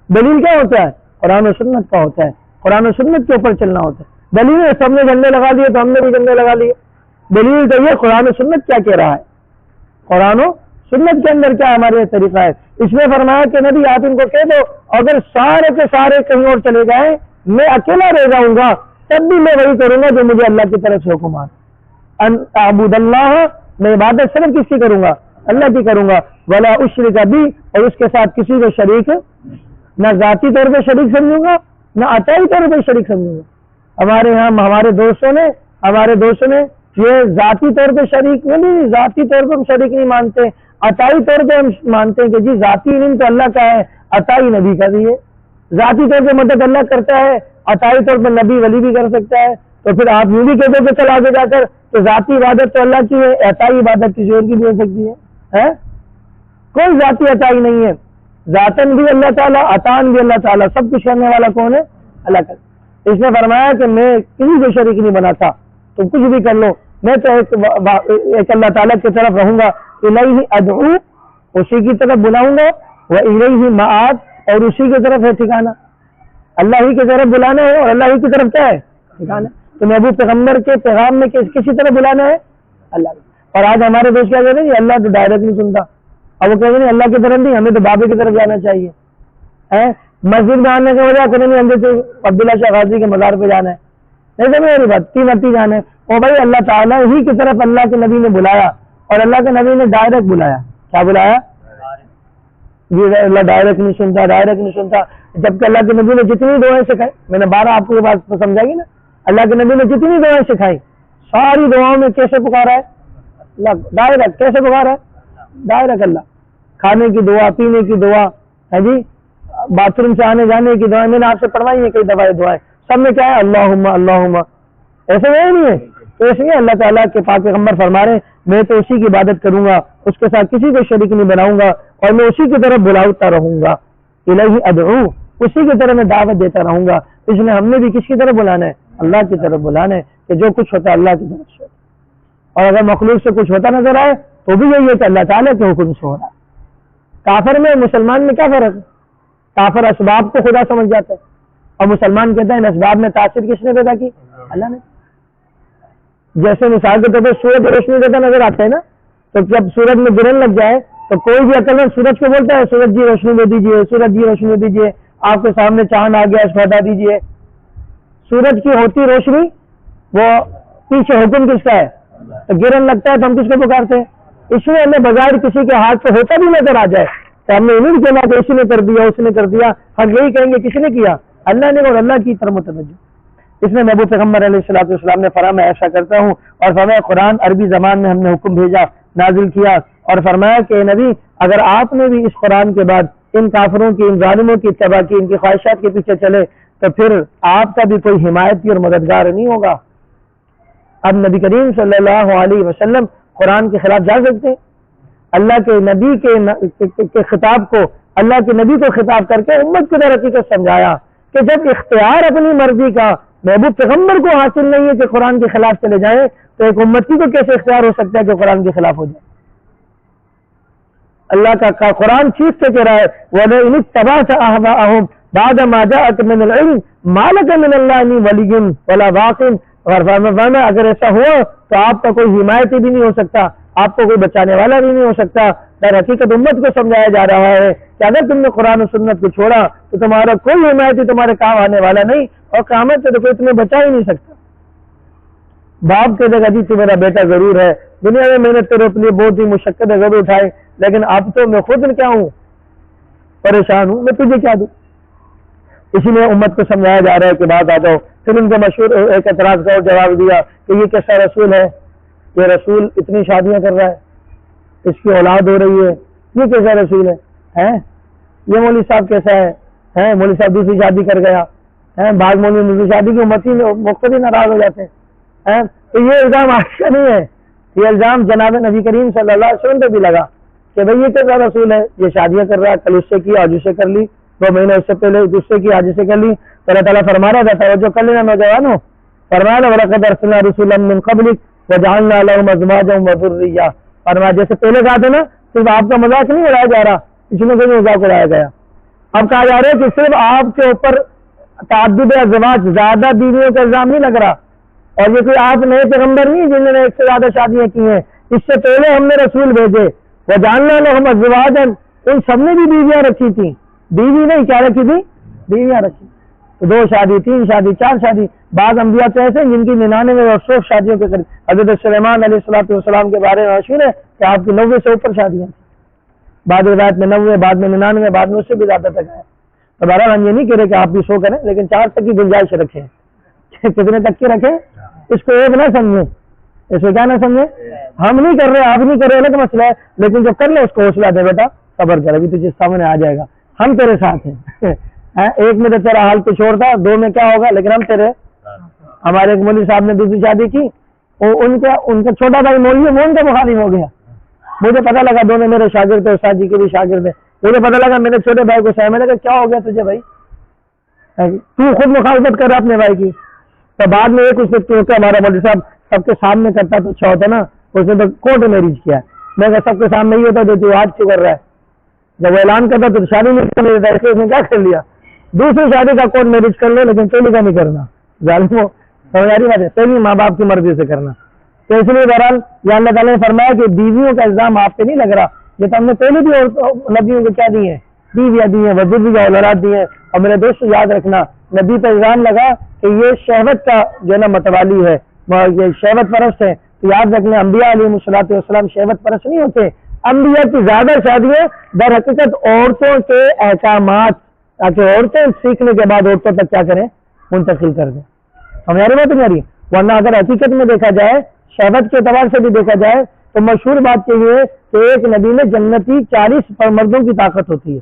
دلیل کیا ہوتا ہے؟ قرآن و سنت کا ہوتا ہے. قرآن و سنت کے اوپر چلنا ہوتا ہے. دلیل ہے سب نے جھنڈے لگا دیے تو ہم نے بھی جھنڈے لگا لیے. دلیل تو یہ قرآن و سنت کیا کہہ رہا ہے، قرآن و سنت کے اندر کیا ہمارے طریقہ ہے. اس میں فرمایا کہ نبی آپ ان کو کہہ دو اگر سارے کے سارے کہیں اور چلے جائیں میں اکیلا رہ جاؤں گا تب بھی میں وہی کروں گا جو مجھے اللہ کی طرف سے حکم آتا. ان اعبد اللہ، میں عبادت صرف کس کی کروں گا؟ اللہ کی کروں گا. ولا اشرک بہ، اور اس کے ساتھ کسی کو شریک نہ ذاتی طور پہ شریک سمجھوں گا نہ عطائی طور پہ شریک سمجھوں گا. ہمارے یہاں ہمارے دوستوں نے یہ ذاتی طور پہ شریک نہیں، ذاتی طور پہ ہم شریک نہیں مانتے، عطائی طور پہ ہم مانتے ہیں کہ جی ذاتی علم تو اللہ کا ہے، عطائی نبی کا بھی ہے. ذاتی طور پہ مدد اللہ کرتا ہے، عطائی طور پر نبی ولی بھی کر سکتا ہے. تو پھر آپ یوں بھی کہتے کہ چل آگے جا کر تو ذاتی عبادت تو اللہ کی ہے، عطائی عبادت کسی اور کی بھی ہو سکتی ہے. کوئی ذاتی عطائی نہیں ہے. ذاتن بھی اللہ تعالیٰ، عطان بھی اللہ تعالیٰ، سب کچھ کرنے والا کون ہے؟ اللہ کا. اس نے فرمایا کہ میں کسی کو شریک نہیں بناتا، تم کچھ بھی کر لو، میں تو ایک اللہ تعالیٰ کی طرف رہوں گا. الیہ ادعو، اسی کی طرف بلاؤں گا، والیہ مآب، اور اسی کی طرف ہے ٹھکانہ. اللہ ہی کی طرف بلانا ہے اور اللہ ہی کی طرف کیا ہے؟ ٹھکانہ. تو محبوب پیغمبر کے پیغام میں کسی طرف بلانا ہے؟ اللہ. اور آج ہمارے دوست کیا کہتے ہیں کہ اللہ تو ڈائریکٹ نہیں سنتا، اور وہ کہتے ہیں اللہ کی طرف نہیں، ہمیں تو بابے کی طرف جانا چاہیے. مسجد میں آنے کے وجہ سے نہیں، ہم تو عبداللہ شاہ غازی کے مزار پہ جانا ہے. نہیں سمجھ میری بات، تین جانا ہے. اور بھائی اللہ تعالیٰ ہی کی طرف اللہ کے نبی نے بلایا، اور اللہ کے نبی نے ڈائریکٹ بلایا. کیا بلایا؟ جی اللہ ڈائریکٹ نہیں سنتا. جبکہ اللہ کے نبی نے جتنی دعائیں سکھائی، میں نے 12 آپ کو یہ بات سمجھائی نا، اللہ کے نبی نے جتنی دعائیں سکھائی ساری دعاؤں میں کیسے پکارا ہے؟ اللہ ڈائریکٹ. کیسے پکارا ہے؟ ڈائریکٹ اللہ. کھانے کی دعا، پینے کی دعا، ہے جی باتھ روم سے آنے جانے کی دعائیں میں نے آپ سے پڑھوائی ہیں، کئی دعائیں سب میں کیا ہے؟ اللہم. ایسے نہیں ہے. تو اس لیے اللہ تعالیٰ کے پاک پیغمبر فرما رہے ہیں میں تو اسی کی عبادت کروں گا، اس کے ساتھ کسی کو شریک نہیں بناؤں گا، اور میں اسی کی طرف بلاتا رہوں گا. الیہ ادعو، اسی کی طرف میں دعوت دیتا رہوں گا. اس لیے ہم نے بھی کس کی طرف بلانا ہے؟ اللہ کی طرف بلانا ہے، کہ جو کچھ ہوتا ہے اللہ کی طرف سے. اور اگر مخلوق سے کچھ ہوتا نظر آئے تو بھی یہی ہے کہ اللہ تعالیٰ کے حکم سے ہو رہا ہے. کافر میں مسلمان میں کیا فرق ہے؟ کافر اسباب کو خدا سمجھ جاتا ہے، اور مسلمان کہتا ہے ان اسباب میں تاثیر کس نے پیدا کی؟ اللہ نے. جیسے مثال کے طور پر سورج روشنی دیتا نظر آتا ہے نا، تو جب سورج میں گرہن لگ جائے تو کوئی بھی عقل مند سورج کو بولتا ہے سورج جی روشنی دے دیجیے، سورج جی روشنی دے دیجیے، آپ کے سامنے چاند آ گیا اس کو ہٹا دیجیے. سورج کی ہوتی روشنی وہ پیچھے حکم کس کا ہے؟ تو گرہن لگتا ہے تو ہم کس کو پکارتے ہیں؟ اس لیے ہمیں بغیر کسی کے ہاتھ سے ہوتا بھی نظر آ جائے تو ہم نے انہیں کہنا کہ اسی نے کر دیا، اس نے کر دیا، ہم یہی کہیں گے کس نے کیا؟ اللہ نے. اور اللہ کی طرف متوجہ. اس میں محبوب پیغمبر علیہ الصلوۃ والسلام نے فرمایا ایسا کرتا ہوں، اور فرمایا قرآن عربی زبان میں ہم نے حکم بھیجا، نازل کیا، اور فرمایا کہ نبی اگر آپ نے بھی اس قرآن کے بعد ان کافروں کی، ان ظالموں کی اتباع کی، ان کی خواہشات کے پیچھے چلے تو پھر آپ کا بھی کوئی حمایتی اور مددگار نہیں ہوگا. اب نبی کریم صلی اللہ علیہ وسلم قرآن کے خلاف جا سکتے ہیں؟ اللہ کے نبی کے خطاب کو، اللہ کے نبی کو خطاب کر کے امت کی حقیقت سمجھایا کہ جب اختیار اپنی مرضی کا محبوب پیغمبر کو حاصل نہیں ہے کہ قرآن کے خلاف چلے جائیں تو ایک امتی کو کیسے اختیار ہو سکتا ہے کہ قرآن کے خلاف ہو جائے؟ اللہ کا قرآن چیز سے کہہ رہا ہے وَلَئِنِ اتَّبَعْتَ أَهْوَاءَهُمْ بَعْدَ مَا جَاءَكَ مِنَ الْعِلْمِ مَا لَكَ مِنَ اللَّهِ مِن وَلِيٍّ وَلَا وَاقٍ اور فرمایا اگر ایسا ہوا تو آپ کا کوئی حمایتی بھی نہیں ہو سکتا، آپ کو کوئی بچانے والا بھی نہیں ہو سکتا۔ در حقیقت امت کو سمجھایا جا رہا ہے کہ اگر تم نے قرآن و سنت کو چھوڑا تو تمہارا کوئی حمایتی تمہارے کام آنے والا نہیں، اور قیامت سے تو کوئی تمہیں بچا ہی نہیں سکتا۔ باپ کہے گا جی تو میرا بیٹا ضرور ہے، دنیا میں محنت تیرے اپنی بہت ہی مشقتیں ضرور اٹھائے، لیکن اب تو میں خود کیا ہوں، پریشان ہوں، میں تجھے کیا دوں۔ اسی لیے امت کو سمجھایا جا رہا ہے کہ بات آ جاؤ۔ پھر ان کو مشہور ایک اعتراض کا جواب دیا کہ یہ کیسا رسول ہے، یہ رسول اتنی شادیاں کر رہا ہے، اس کی اولاد ہو رہی ہے، یہ کیسا رسول ہے؟ یہ مولوی صاحب کیسا ہے؟ مولوی صاحب دوسری شادی کر گیا، بعض مولوی دوسری شادی کی امتی مختلف ناراض ہو جاتے ہیں۔ تو یہ الزام آج کا نہیں ہے، یہ الزام جناب نبی کریم صلی اللہ علیہ وسلم پہ بھی لگا کہ بھئی یہ کیسا رسول ہے، یہ شادیاں کر رہا ہے، کل اس سے کی آج اسے کر لی، 2 مہینے اس سے پہلے دوسرے کی آج اسے کر لی۔ تو اللہ تعالیٰ فرما رہا تھا جو کل نوجوانوں فرمایا وَلَقَدْ أَرْسَلْنَا رُسُلًا مِّن قَبْلِكَ وَجَعَلْنَا لَهُمْ أَزْوَاجًا وَذُرِّيَّةً، فرمایا جیسے پہلے کہا تھا نا، صرف آپ کا مذاق نہیں اڑایا جا رہا، اس میں کوئی مذاق اڑایا گیا۔ اب کہا جا رہا ہے کہ صرف آپ کے اوپر تعدد ازواج، زیادہ بیویوں کا الزام نہیں لگ رہا، اور یہ کوئی آپ نئے پیغمبر نہیں جنہوں نے 1 سے زیادہ شادیاں کی ہیں، اس سے پہلے ہم نے رسول بھیجے، وَجَعَلْنَا لَهُمْ أَزْوَاجًا، ان سب نے بھی بیویاں رکھی تھیں، بیوی نہیں کیا رکھی تھی، بیویاں رکھی، تو 2 شادی 3 شادی 4 شادی، بعض انبیاء تو ایسے ہیں جن کی 99 اور 100 شادیوں کے قریب۔ حضرت سلیمان علیہ السلام کے بارے میں مشہور ہے کہ آپ کی 90 سے اوپر شادیاں تھیں، بعد روایت میں 90، بعد میں 99، بعد میں اس سے بھی زیادہ تک ہے۔ تو بہرحال ہم یہ نہیں کہہ رہے کہ آپ بھی 100 کریں، لیکن 4 تک کی گنجائش رکھیں۔ کتنے تک کی رکھیں؟ اس کو ایک نہ سمجھیں، اس کو کیا نہ سمجھیں، ہم نہیں کر رہے، آپ نہیں کر رہے، الگ مسئلہ ہے، لیکن جو کر لے اس کو حوصلہ دے بیٹا صبر کر، ابھی تجھے سامنے آ جائے گا، ہم تیرے ساتھ ہیں۔ ایک میں تو تیرا حال کچھ اور تھا، 2 میں کیا ہوگا، لیکن ہم تیرے۔ ہمارے ایک مولوی صاحب نے دوسری شادی کی، ان کا چھوٹا بھائی مولوی، وہ ان کا مخالف ہو گیا۔ مجھے پتا لگا دونوں میرے شاگرد تھے، استاد جی کے بھی شاگرد ہیں، مجھے پتا لگا میرے چھوٹے بھائی کو سہمے لگا کیا ہو گیا تجھے بھائی، تو خود مخالفت کر رہا اپنے بھائی کی۔ تو بعد میں ایک اس نے کیونکہ ہمارا مولوی صاحب سب کے سامنے کرتا تو اچھا ہوتا نا، اس نے تو کورٹ میرج کیا، میں کہ سب کے سامنے یہ ہوتا جو تو آج کیوں کر رہا ہے، جب وہ اعلان کرتا تو شادی نہیں کر لیتا، اس نے کیا کر لیا، دوسری شادی کا کورٹ میرج کر لو لیکن پہلی کا نہیں کرنا، ظالموں سمجھاری بات ہے، پہلی ماں باپ کی مرضی سے کرنا۔ تو اس لیے بہرحال یہ اللہ تعالیٰ نے فرمایا کہ بیویوں کا الزام آپ پہ نہیں لگ رہا، یہ تو ہم نے پہلے بھی نبیوں کو کیا دی ہیں، بیویاں دی ہیں، وزیر اولاد دی ہیں، اور میرے دوست یاد رکھنا نبی پہ الزام لگا کہ یہ شہوت کا جو نا متوالی ہے، یہ شہوت پرست ہے، تو یاد رکھنا انبیاء علیہ الصلوۃ والسلام شہوت پرست نہیں ہوتے، انبیاء کی زیادہ شادیاں در حقیقت عورتوں کے احکامات تاکہ عورتیں سیکھنے کے بعد عورتوں تک کیا کریں، منتقل کر دیں۔ ہماری بات نہیں آ رہی، ورنہ اگر حقیقت میں دیکھا جائے، شہوت کے اعتبار سے بھی دیکھا جائے تو مشہور بات یہ ہے کہ ایک نبی میں جنتی 40 مردوں کی طاقت ہوتی ہے،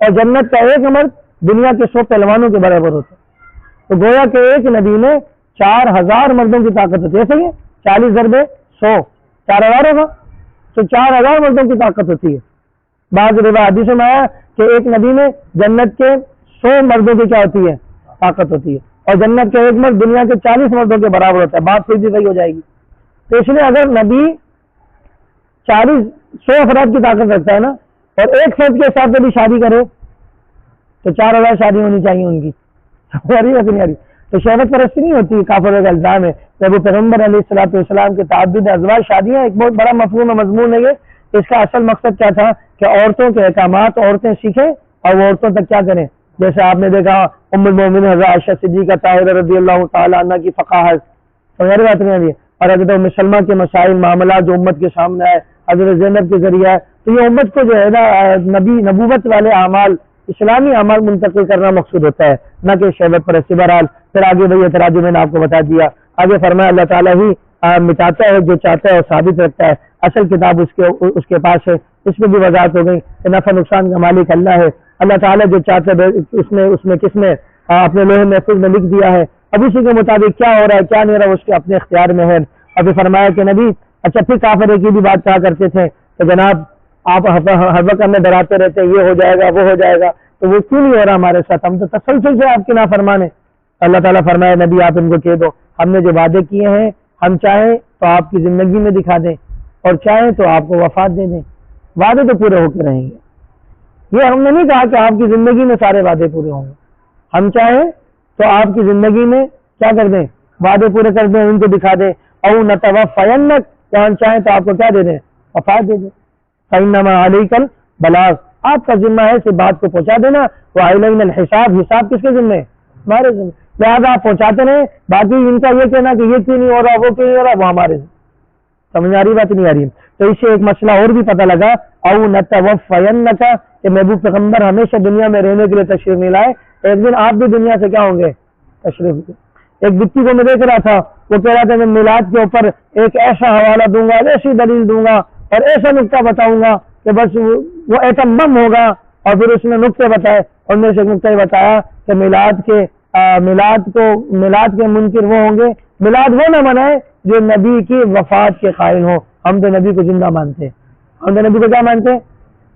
اور جنت کا ایک مرد دنیا کے 100 پہلوانوں کے برابر ہوتا ہے، تو گویا کہ ایک نبی میں 4000 مردوں کی طاقت ہوتی ہے، ایسے ہی 40 ضربے 100 4000 ہوگا، تو 4000 مردوں کی طاقت ہوتی ہے۔ بعض حدیث میں آیا کہ ایک نبی میں جنت کے 100 مردوں کی کیا ہوتی ہے، طاقت ہوتی ہے، اور جنت کا ایک مرد دنیا کے 40 مردوں کے برابر ہوتا ہے، بات پھر بھی صحیح ہو جائے گی۔ تو اس لیے اگر نبی 100 افراد کی طاقت رکھتا ہے نا، اور ایک فرد کے حساب سے بھی شادی کرے تو 4000 شادی ہونی چاہیے ان کی، تو شہوت پرستی نہیں ہوتی، کافروں کا الزام ہے۔ جب وہ پیغمبر علیہ الصلوۃ والسلام کے تعدد ازواج شادیاں ایک بہت بڑا مفہوم و مضمون ہے، یہ اس کا اصل مقصد کیا تھا کہ عورتوں کے احکامات عورتیں سیکھیں اور وہ عورتوں تک کیا کریں، جیسے آپ نے دیکھا ام المومنین حضرت عائشہ صدیقہ طاہرہ رضی اللہ تعالی عنہ کی فقاہت، سمجھ بات نہیں آئی، اور حضرت ام سلمہ کے مسائل معاملات جو امت کے سامنے آئے حضرت زینب کے ذریعہ ہے، تو یہ امت کو جو ہے نا نبوت والے اعمال، اسلامی اعمال منتقل کرنا مقصود ہوتا ہے، نہ کہ شہوت پرستی۔ بہرحال پھر آگے وہی اعتراض جو میں نے آپ کو بتا دیا، آگے فرمایا اللہ تعالیٰ ہی مٹاتا ہے جو چاہتا ہے اور ثابت رکھتا ہے، اصل کتاب اس کے پاس ہے، اس میں بھی وضاحت ہو گئی کہ نفع نقصان کا مالک اللہ ہے، اللہ تعالیٰ جو چاہتا ہے اس میں کس نے اپنے لوح محفوظ میں لکھ دیا ہے، اب اسی کے مطابق کیا ہو رہا ہے کیا نہیں ہو رہا ہے اس کے اپنے اختیار میں ہے۔ ابھی فرمایا کہ نبی اچھا پھر کافر کی بھی بات کہا کرتے تھے کہ جناب آپ ہر وقت ہمیں ڈراتے رہتے ہیں یہ ہو جائے گا وہ ہو جائے گا، تو وہ کیوں نہیں ہو رہا ہمارے ساتھ، ہم تو تسلسل سے آپ کی نافرمانے۔ اللہ تعالیٰ فرمایا نبی آپ ان کو کہہ دو ہم نے جو وعدے کیے ہیں ہم چاہیں تو آپ کی زندگی میں دکھا دیں اور چاہیں تو آپ کو وفات دے دیں، وعدے تو پورے ہو کے رہیں گے۔ یہ ہم نے نہیں کہا کہ آپ کی زندگی میں سارے وعدے پورے ہوں گے، ہم چاہیں تو آپ کی زندگی میں کیا کر دیں، وعدے پورے کر دیں، ان کو دکھا دیں، او نتوفینک، یا ہم چاہیں تو آپ کو کیا دے دیں، وفات دے دیں۔ فإنما علیک البلاغ، آپ کا ذمہ ہے اس بات کو پہنچا دینا، وعلینا الحساب، حساب کس کے ذمہ ہے، ہمارے ذمہ، لہٰذا آپ پہنچاتے رہیں، باقی ان کا یہ کہنا کہ یہ کیوں نہیں ہو رہا، وہ کیوں نہیں ہو رہا، وہ ہمارے ذمہ۔ سمجھ آ رہی بات نہیں آ رہی؟ تو اس سے ایک مسئلہ اور بھی پتہ لگا، او نتوفینک، کہ محبوب پیغمبر ہمیشہ دنیا میں رہنے کے لیے تشریف نہیں لائے، ایک دن آپ بھی دنیا سے کیا ہوں گے، تشریف لیں۔ ایک بچی کو میں دیکھ رہا تھا، وہ کہہ رہا تھا میں میلاد کے اوپر ایک ایسا حوالہ دوں گا، ایسی دلیل دوں گا اور ایسا نقطہ بتاؤں گا کہ بس وہ ایٹم بم ہوگا، اور پھر اس نے نقطے بتائے، اور میں سے ایک نقطہ بتایا کہ میلاد کے منکر وہ ہوں گے، میلاد وہ نہ منائے جو نبی کی وفات کے قائل ہوں۔ ہم تو نبی کو زندہ مانتے ہیں، ہم تو نبی کو کیا مانتے ہیں؟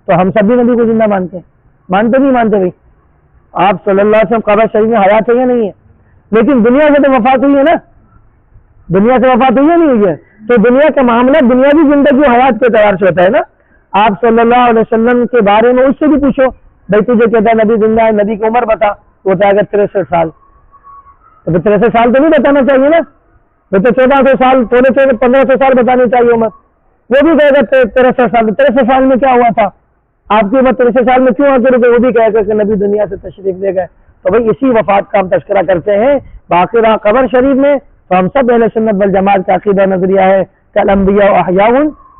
تو ہم سب بھی نبی کو زندہ مانتے ہیں، مانتے نہیں مانتے بھائی؟ آپ صلی اللہ علیہ وسلم قبر شریف میں حیات ہے یا نہیں ہے؟ لیکن دنیا سے تو وفات ہوئی ہے نا، دنیا سے وفات ہوئی ہے نہیں ہوئی ہے؟ تو دنیا کا معاملہ دنیاوی زندگی و حیات کے اعتبار سے ہوتا ہے نا۔ آپ صلی اللہ علیہ وسلم کے بارے میں اس سے بھی پوچھو، بھائی تجھے کہتا ہے نبی زندہ ہے، نبی کی عمر بتا، وہ بتائے گا 63 سال، تو 63 سال تو نہیں بتانا چاہیے نا، وہ تو 1400 سال، 1500 سال بتانے چاہیے عمر، وہ بھی کہے گا 63 سال۔ 63 سال میں کیا ہوا تھا؟ آپ کی عمر 63 سال میں کیوں آتے رہے؟ وہ بھی کہے گا کہ نبی دنیا سے تشریف لے گئے۔ تو بھائی اسی وفات کا ہم تذکرہ کرتے ہیں۔ باقی رہا قبر شریف میں، تو ہم سب اہل سنت والجماعت کا عقیدہ نظریہ ہے کہ الانبیاء احیاء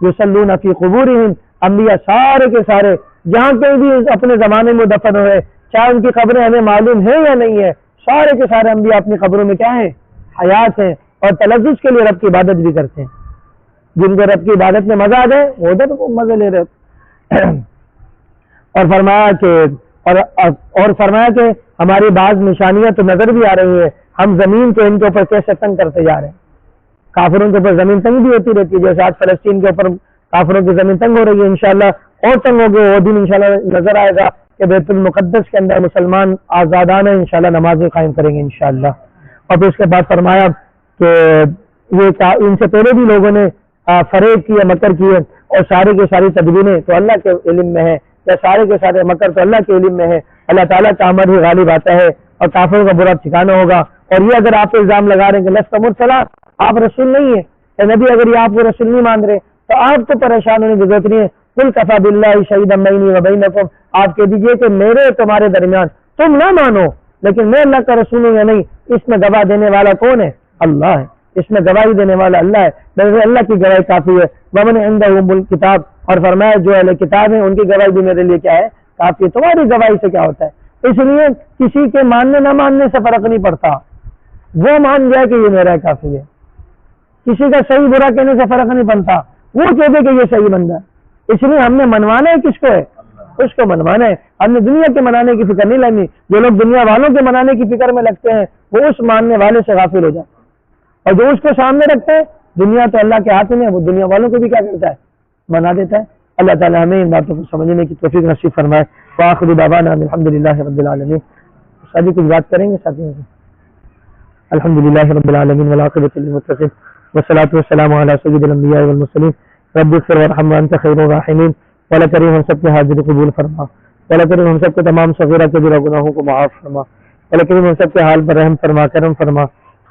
یصلون فی قبورہم، انبیاء سارے کے سارے جہاں کہیں بھی اپنے زمانے میں دفن ہوئے، چاہے ان کی قبریں ہمیں معلوم ہیں یا نہیں ہے، سارے کے سارے انبیاء اپنی قبروں میں کیا ہیں؟ حیات ہیں، اور تلذذ کے لیے رب کی عبادت بھی کرتے ہیں۔ جن کو رب کی عبادت میں مزہ آ جائے وہ ادھر مزے لے رہے اور فرمایا کہ ہماری بعض نشانیاں تو نظر بھی آ رہی ہیں، ہم زمین کو ان کے اوپر کیسے تنگ کرتے جا رہے ہیں۔ کافروں کے اوپر زمین تنگ بھی ہوتی رہتی ہے، جیسے آج فلسطین کے اوپر کافروں کی زمین تنگ ہو رہی ہے، انشاءاللہ اور تنگ ہوگی، وہ دن انشاءاللہ نظر آئے گا کہ بیت المقدس کے اندر مسلمان آزادانہ انشاءاللہ نمازیں قائم کریں گے انشاءاللہ۔ اور پھر اس کے بعد فرمایا کہ یہ ان سے پہلے بھی لوگوں نے فریب کیے، مکر کیے، اور سارے کے ساری تدبیریں تو اللہ کے علم میں ہے، یا سارے کے سارے مکر تو اللہ کے علم میں ہے۔ اللہ تعالیٰ کا امر ہی غالب آتا ہے، اور کافروں کا برا ٹھکانہ ہوگا۔ اور یہ اگر آپ الزام لگا رہے ہیں کہ لست مرسلا، آپ رسول نہیں ہے، اے نبی اگر یہ آپ کو رسول نہیں مان رہے تو آپ تو پریشان ہونے کی ضرورت نہیں ہے۔ قل کفی باللہ شہیدا بینی و بینکم، آپ کہہ دیجئے کہ میرے تمہارے درمیان، تم نہ مانو لیکن میں اللہ کا رسول ہوں یا نہیں، اس میں گواہ دینے والا کون ہے؟ اللہ ہے، اس میں گواہی دینے والا اللہ ہے، بلکہ اللہ کی گواہی کافی ہے۔ ومن عنده الکتاب، اور فرمایا جو اہل کتاب ہیں ان کی گواہی بھی میرے لیے کیا ہے؟ کافی ہے۔ تمہاری گواہی سے کیا ہوتا ہے؟ اس لیے کسی کے ماننے نہ ماننے سے فرق نہیں پڑتا، وہ مان جائے کہ یہ میرا کافی ہے۔ کسی کا صحیح برا کہنے سے فرق نہیں پڑتا، وہ کہتے کہ یہ صحیح بندہ ہے۔ اس لیے ہم نے منوانا ہے، کس کو ہے؟ اس کو منوانا ہے۔ ہم نے دنیا کے منانے کی فکر نہیں لینی۔ جو لوگ دنیا والوں کے منانے کی فکر میں لگتے ہیں وہ اس ماننے والے سے غافل ہو جاتے ہیں، اور جو اس کو سامنے رکھتے ہیں، دنیا تو اللہ کے ہاتھ میں ہے، وہ دنیا والوں کو بھی کیا کرتا ہے؟ منا دیتا ہے۔ اللہ تعالی ہمیں ان باتوں کو سمجھنے کی توفیق نصیب فرمائے۔ وآخر دعوانا الحمدللہ رب العالمین۔ سبھی کچھ بات کریں گے ساتھیوں سے؟ الحمدللہ رب العالمین والعاقبۃ للمتقین والصلاۃ والسلام علی سید الانبیاء والمرسلین رب اغفر وارحم وانت خیر الراحمین۔ مولا کریم ہم سب کے حاضر قبول فرما، مولا کریم ہم سب کے تمام صغیرہ کبیرہ گناہوں کو معاف فرما، مولا کریم ہم سب کے حال پر رحم فرما، کرم فرما،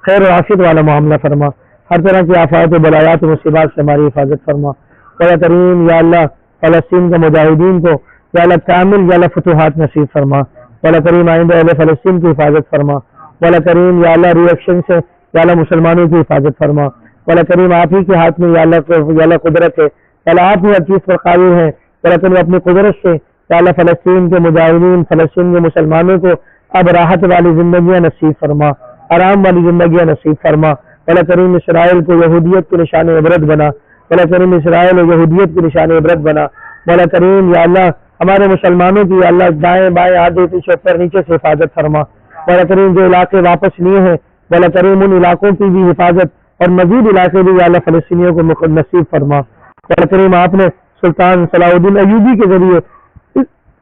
خیر و عافیت والا معاملہ فرما، ہر طرح کی آفات و بلایات و مصیبات سے ہماری حفاظت فرما۔ مولا کریم یا اللہ فلسطین کے مجاہدین کو یا اللہ کامل یا اللہ فتوحات نصیب فرما، مولا کریم آئندہ اہل فلسطین کی حفاظت فرما، مولا کریم یا اللہ ری ایکشن سے یا اللہ مسلمانوں کی حفاظت فرما، مولا کریم آپ ہی کے ہاتھ میں یا اللہ قدرت ہے، یا اللہ آپ ہی ہر چیز پر قادر ہیں، مولا کریم اپنی قدرت سے یا اللہ فلسطین کے مجاہدین، فلسطین کے مسلمانوں کو اب راحت والی زندگیاں نصیب فرما، آرام والی زندگیاں نصیب فرما۔ مولا کریم اسرائیل کو یہودیت کے نشان عبرت بنا، مولا کریم اسرائیل و یہودیت کے نشان عبرت بنا، مولا کریم یا اللہ ہمارے مسلمانوں کی یا اللہ دائیں بائیں آگے پیچھے اوپر نیچے سے حفاظت فرما، مولا کریم جو علاقے واپس لیے ہیں مولا کریم ان علاقوں کی بھی حفاظت اور مزید علاقے بھی یا اللہ فلسطینیوں کو نصیب فرما۔ مولا کریم آپ نے سلطان صلاح الدین ایوبی کے ذریعے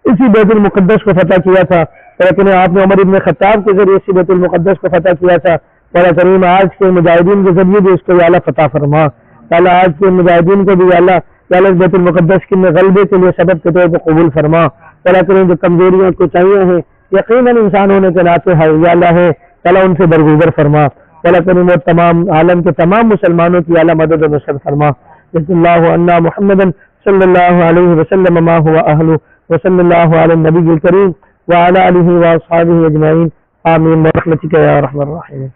اسی بیت المقدس کو فتح کیا تھا، لیکن آپ نے عمر ابن خطاب کے ذریعے اسی بیت المقدس کو فتح کیا تھا، مولا کریم آج کے مجاہدین کے ذریعے بھی اس کو یا اللہ فتح فرما، یا اللہ آج کے مجاہدین کو بھی یا اللہ بیت المقدس کے غلبے کے لیے سبب کے طور پر قبول فرما۔ مولا کریم جو کمزوریاں کوتاہیاں ہیں یقیناً انسان ہونے کے ناطے ہے یا اللہ ہے، یا اللہ ان سے درگزر فرما۔ اللہ کریم اور تمام عالم کے تمام مسلمانوں کی اعلیٰ مدد و نصرت فرما. جزا اللہ عنا محمد صلی اللہ علیہ وسلم ما هو اہلہ وصلی اللہ علی النبی الکریم وعلی آلہ واصحابہ اجمعین آمین برحمتک یا ارحم الراحمین.